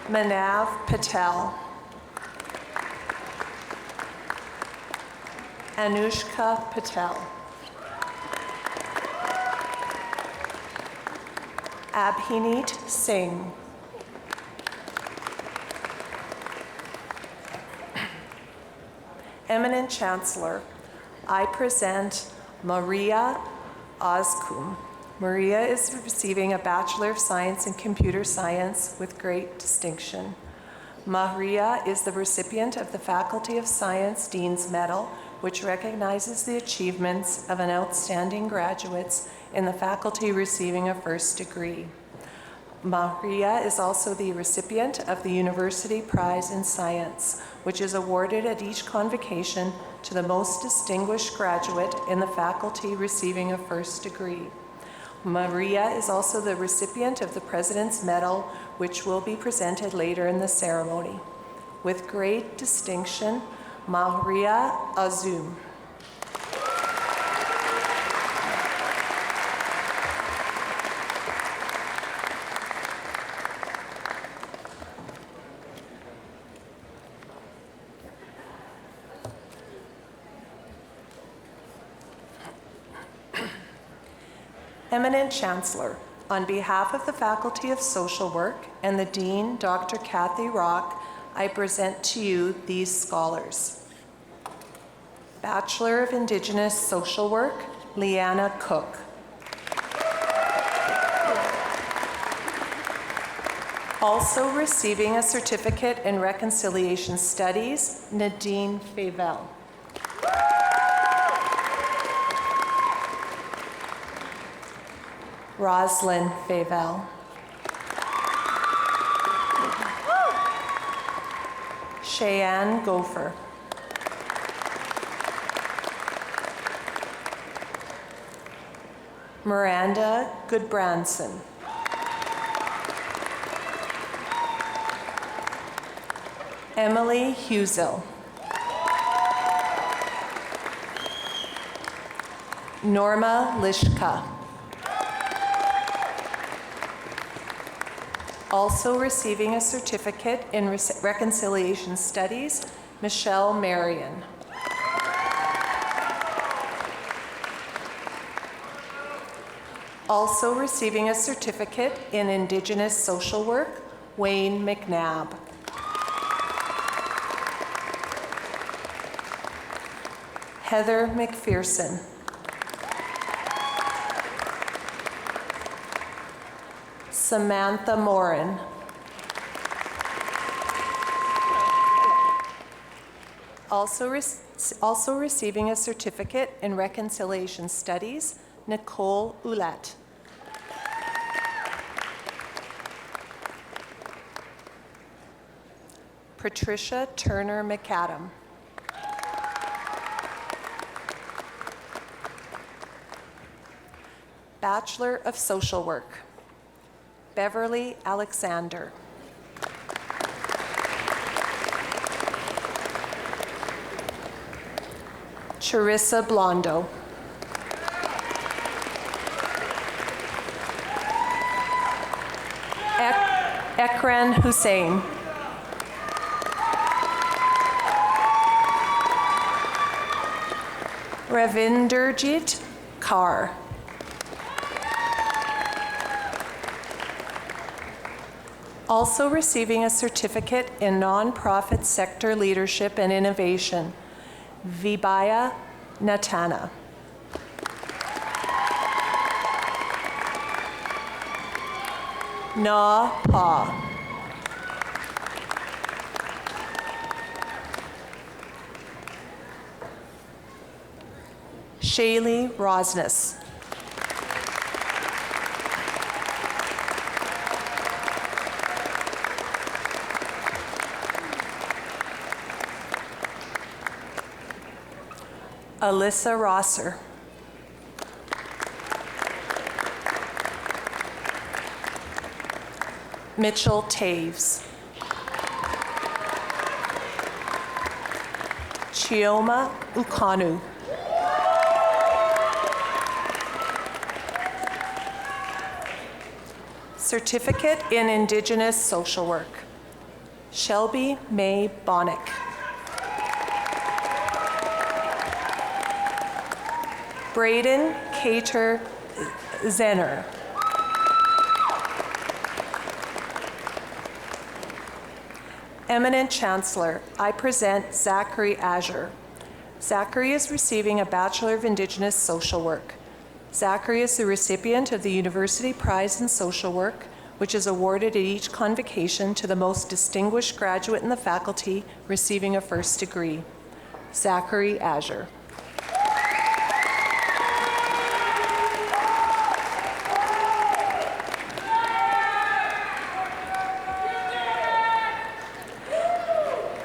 Manav Patel. Anushka Patel. Abhinit Singh. Eminent Chancellor, I present Maria Ozkum. Maria is receiving a Bachelor of Science in Computer Science with great distinction. Maria is the recipient of the Faculty of Science Dean's Medal, which recognizes the achievements of an outstanding graduates in the faculty receiving a first degree. Maria is also the recipient of the University Prize in Science, which is awarded at each convocation to the most distinguished graduate in the faculty receiving a first degree. Maria is also the recipient of the President's Medal, which will be presented later in the ceremony. With great distinction, Maria Azum. Eminent Chancellor, on behalf of the Faculty of Social Work and the Dean, Dr. Kathy Rock, I present to you these scholars. Bachelor of Indigenous Social Work, Leanna Cook. Also receiving a certificate in Reconciliation Studies, Nadine Favel. Roslyn Favel. Cheyenne Gopher. Miranda Goodbranson. Emily Husill. Norma Lishka. Also receiving a certificate in Reconciliation Studies, Michelle Marion. Also receiving a certificate in Indigenous Social Work, Wayne McNabb. Heather McPherson. Samantha Morin. Also receiving a certificate in Reconciliation Studies, Nicole Ouellette. Patricia Turner McAdam. Bachelor of Social Work, Beverly Alexander. Charissa Blondo. Ekran Hussein. Ravinderjit Kaur. Also receiving a certificate in Nonprofit Sector Leadership and Innovation, Vibaya Natana. Na Pa. Shaylee Rosnes. Alyssa Rosser. Mitchell Taves. Chioma Ukanu. Certificate in Indigenous Social Work, Shelby May Bonnick. Braden Cater Zenner. Eminent Chancellor, I present Zachary Azure. Zachary is receiving a Bachelor of Indigenous Social Work. Zachary is the recipient of the University Prize in Social Work, which is awarded at each convocation to the most distinguished graduate in the faculty receiving a first degree. Zachary Azure.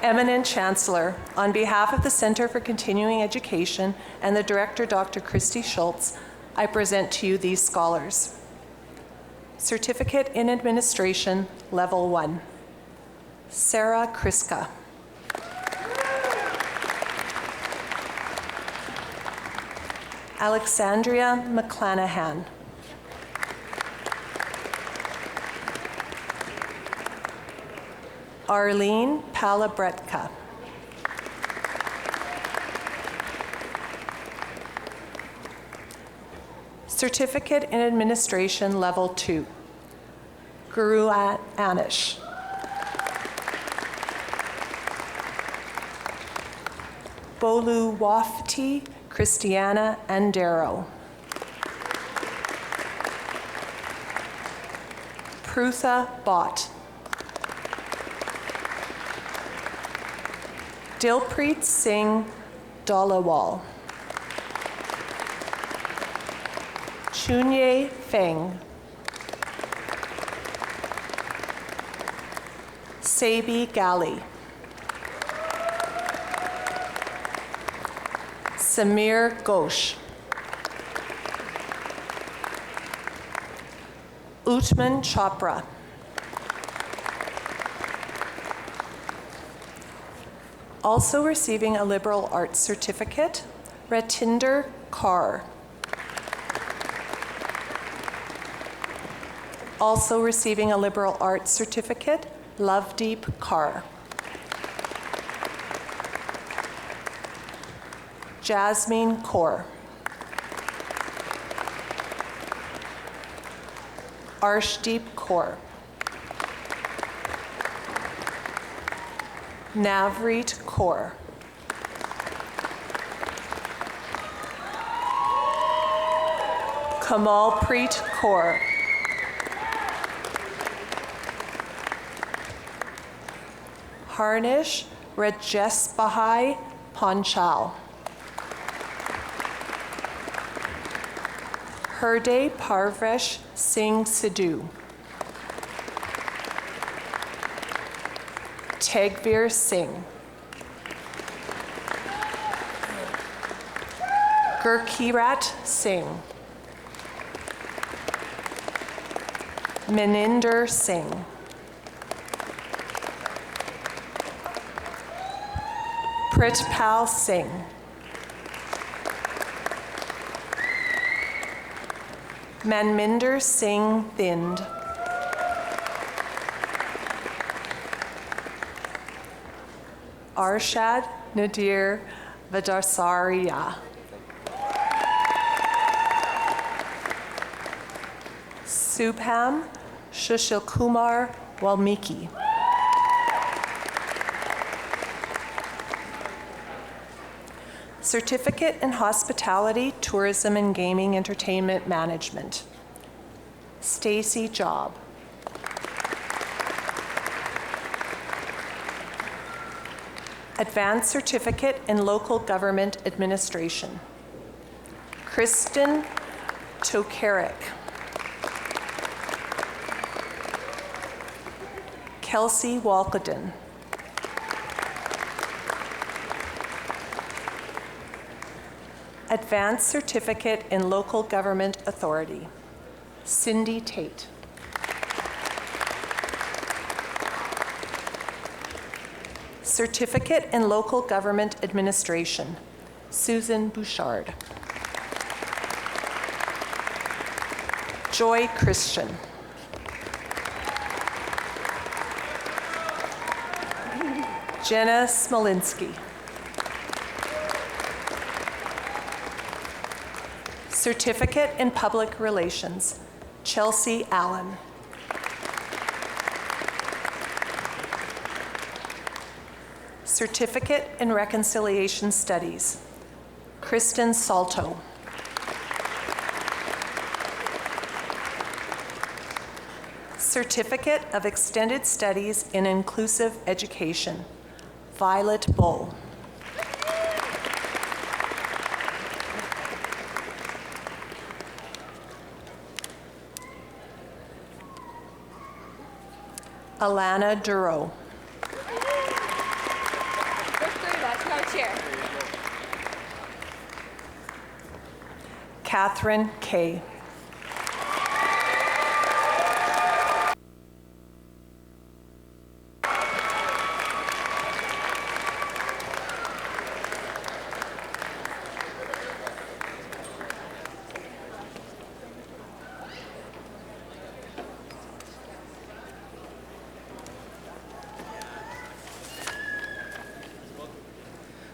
Eminent Chancellor, on behalf of the Center for Continuing Education and the Director, Dr. Christy Schultz, I present to you these scholars. Certificate in Administration, Level 1. Sarah Kriska. Alexandria McClanahan. Arlene Palabretka. Certificate in Administration Level 2. Guru Anish. Bolu Wafti Christiana Andero. Prutha Bhatt. Dilpreet Singh Dalawal. Chunye Feng. Sabi Gali. Samir Ghosh. Utman Chopra. Also receiving a liberal arts certificate, Ratinder Kaur. Also receiving a liberal arts certificate, Lovedeep Kaur. Jasmine Kaur. Arshdeep Kaur. Navreet Kaur. Kamalpreet Kaur. Harnish Rajeshbhai Panchal. Hurday Parvesh Singh Sidhu. Tegbir Singh. Gurkirat Singh. Meninder Singh. Pritpal Singh. Manminder Singh Thind. Arshad Nadir Vadasaria. Subham Sushilkumar Walmiki. Certificate in Hospitality, Tourism and Gaming Entertainment Management, Stacy Job. Advanced Certificate in Local Government Administration, Kristen Tokarik. Kelsey Walkeden. Advanced Certificate in Local Government Authority, Cindy Tate. Certificate in Local Government Administration, Susan Bouchard. Joy Christian. Jenna Smolinski. Certificate in Public Relations, Chelsea Allen. Certificate in Reconciliation Studies, Kristen Salto. Certificate of Extended Studies in Inclusive Education, Violet Bull. Alana Duro. Catherine Kay.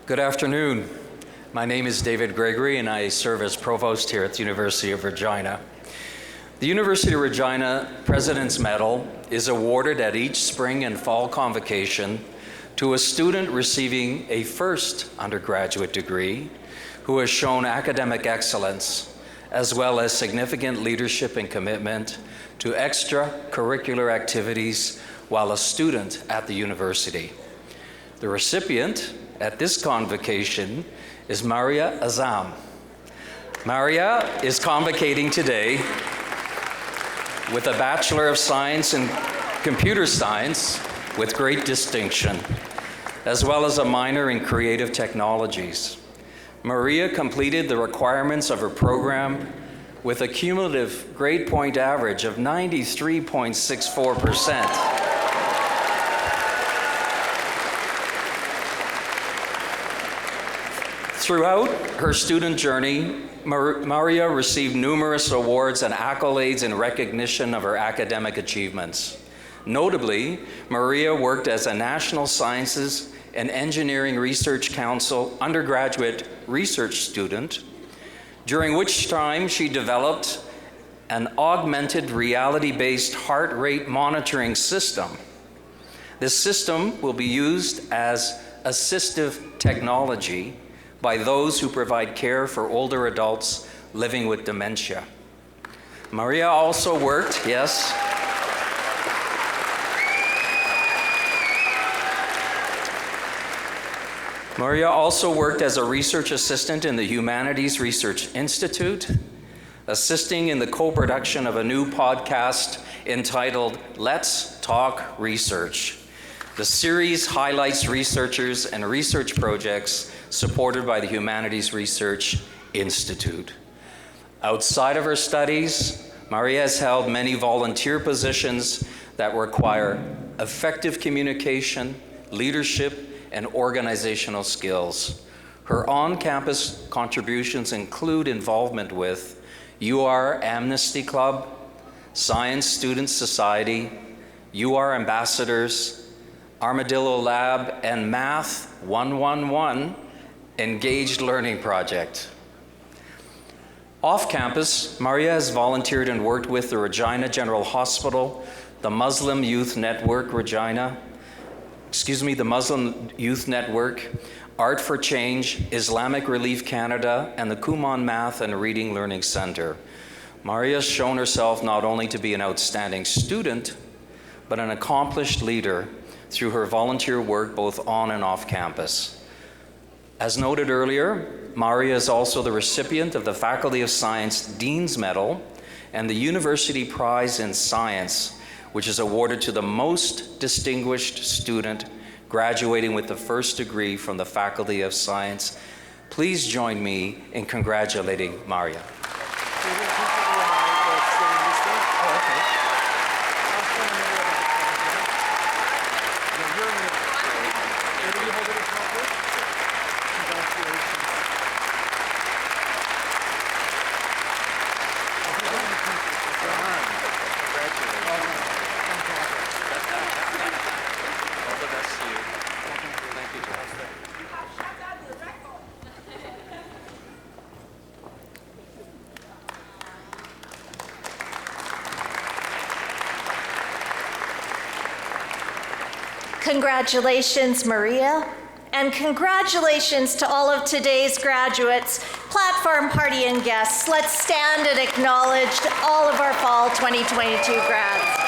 Good afternoon. My name is David Gregory, and I serve as provost here at the University of Regina. The University of Regina President's Medal is awarded at each spring and fall convocation to a student receiving a first undergraduate degree who has shown academic excellence as well as significant leadership and commitment to extracurricular activities while a student at the university. The recipient at this convocation is Maria Azam. Maria is convocating today with a Bachelor of Science in Computer Science with great distinction, as well as a minor in Creative Technologies. Maria completed the requirements of her program with a cumulative grade point average of 93.64%. Throughout her student journey, Maria received numerous awards and accolades in recognition of her academic achievements. Notably, Maria worked as a National Sciences and Engineering Research Council undergraduate research student, during which time she developed an augmented reality-based heart rate monitoring system. This system will be used as assistive technology by those who provide care for older adults living with dementia. Maria also worked, yes, Maria also worked as a research assistant in the Humanities Research Institute, assisting in the co-production of a new podcast entitled Let's Talk Research. The series highlights researchers and research projects supported by the Humanities Research Institute. Outside of her studies, Maria has held many volunteer positions that require effective communication, leadership, and organizational skills. Her on-campus contributions include involvement with UR Amnesty Club, Science Student Society, UR Ambassadors, Armadillo Lab, and Math 111 Engaged Learning Project. Off campus, Maria has volunteered and worked with the Regina General Hospital, the Muslim Youth Network, the Muslim Youth Network, Art for Change, Islamic Relief Canada, and the Kumon Math and Reading Learning Center. Maria has shown herself not only to be an outstanding student, but an accomplished leader through her volunteer work both on and off campus. As noted earlier, Maria is also the recipient of the Faculty of Science Dean's Medal and the University Prize in Science, which is awarded to the most distinguished student graduating with the first degree from the Faculty of Science. Please join me in congratulating Maria.
Congratulations, Maria, and congratulations to all of today's graduates, platform party and guests. Let's stand and acknowledge all of our fall 2022 grads.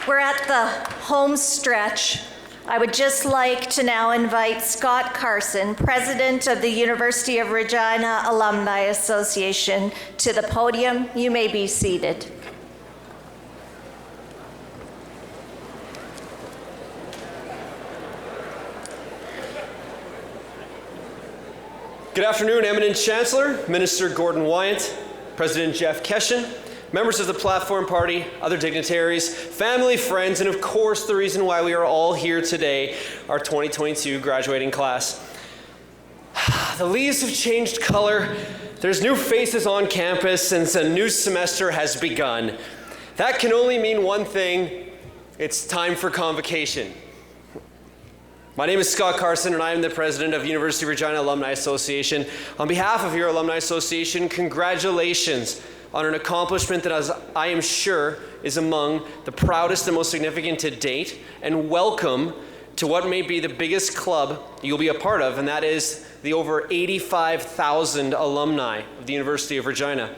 We're at the home stretch. I would just like to now invite Scott Carson, President of the University of Regina Alumni Association, to the podium. You may be seated.
Good afternoon, eminent Chancellor, Minister Gordon Wyant, President Jeff Keshen, members of the Platform Party, other dignitaries, family, friends, and of course the reason why we are all here today, our 2022 graduating class. The leaves have changed color, there's new faces on campus, and a new semester has begun. That can only mean one thing: it's time for convocation. My name is Scott Carson, and I am the president of University of Regina Alumni Association. On behalf of your Alumni Association, congratulations on an accomplishment that I am sure is among the proudest and most significant to date, and welcome to what may be the biggest club you'll be a part of, and that is the over 85,000 alumni of the University of Regina.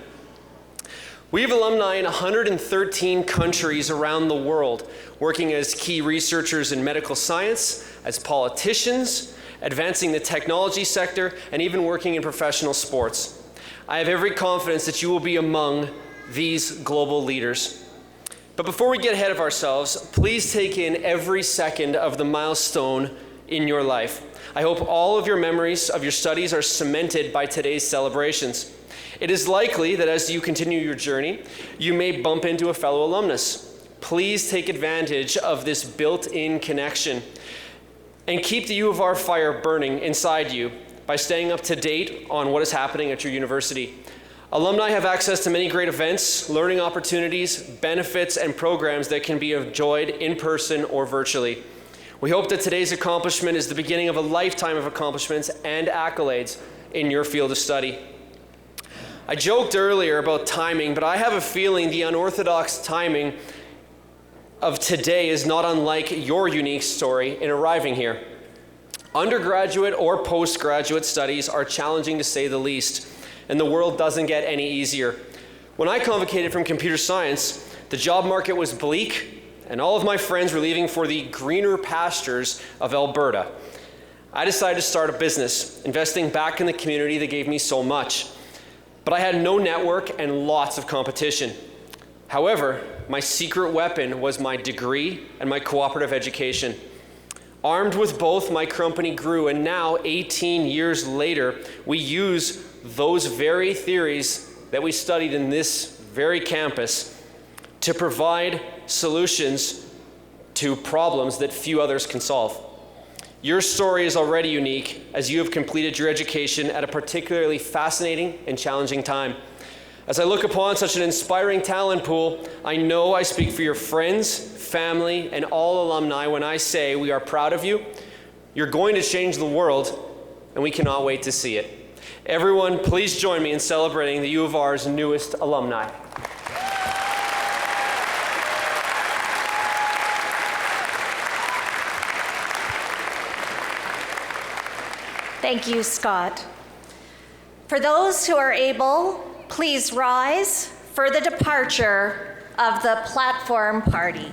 We have alumni in 113 countries around the world, working as key researchers in medical science, as politicians, advancing the technology sector, and even working in professional sports. I have every confidence that you will be among these global leaders. But before we get ahead of ourselves, please take in every second of the milestone in your life. I hope all of your memories of your studies are cemented by today's celebrations. It is likely that as you continue your journey, you may bump into a fellow alumnus. Please take advantage of this built-in connection and keep the U of R fire burning inside you by staying up to date on what is happening at your university. Alumni have access to many great events, learning opportunities, benefits, and programs that can be enjoyed in person or virtually. We hope that today's accomplishment is the beginning of a lifetime of accomplishments and accolades in your field of study. I joked earlier about timing, but I have a feeling the unorthodox timing of today is not unlike your unique story in arriving here. Undergraduate or postgraduate studies are challenging to say the least, and the world doesn't get any easier. When I convocated from computer science, the job market was bleak, and all of my friends were leaving for the greener pastures of Alberta. I decided to start a business, investing back in the community that gave me so much. But I had no network and lots of competition. However, my secret weapon was my degree and my cooperative education. Armed with both, my company grew, and now, 18 years later, we use those very theories that we studied in this very campus to provide solutions to problems that few others can solve. Your story is already unique as you have completed your education at a particularly fascinating and challenging time. As I look upon such an inspiring talent pool, I know I speak for your friends, family, and all alumni when I say we are proud of you. You're going to change the world, and we cannot wait to see it. Everyone, please join me in celebrating the U of R's newest alumni.
Thank you, Scott. For those who are able, please rise for the departure of the platform party.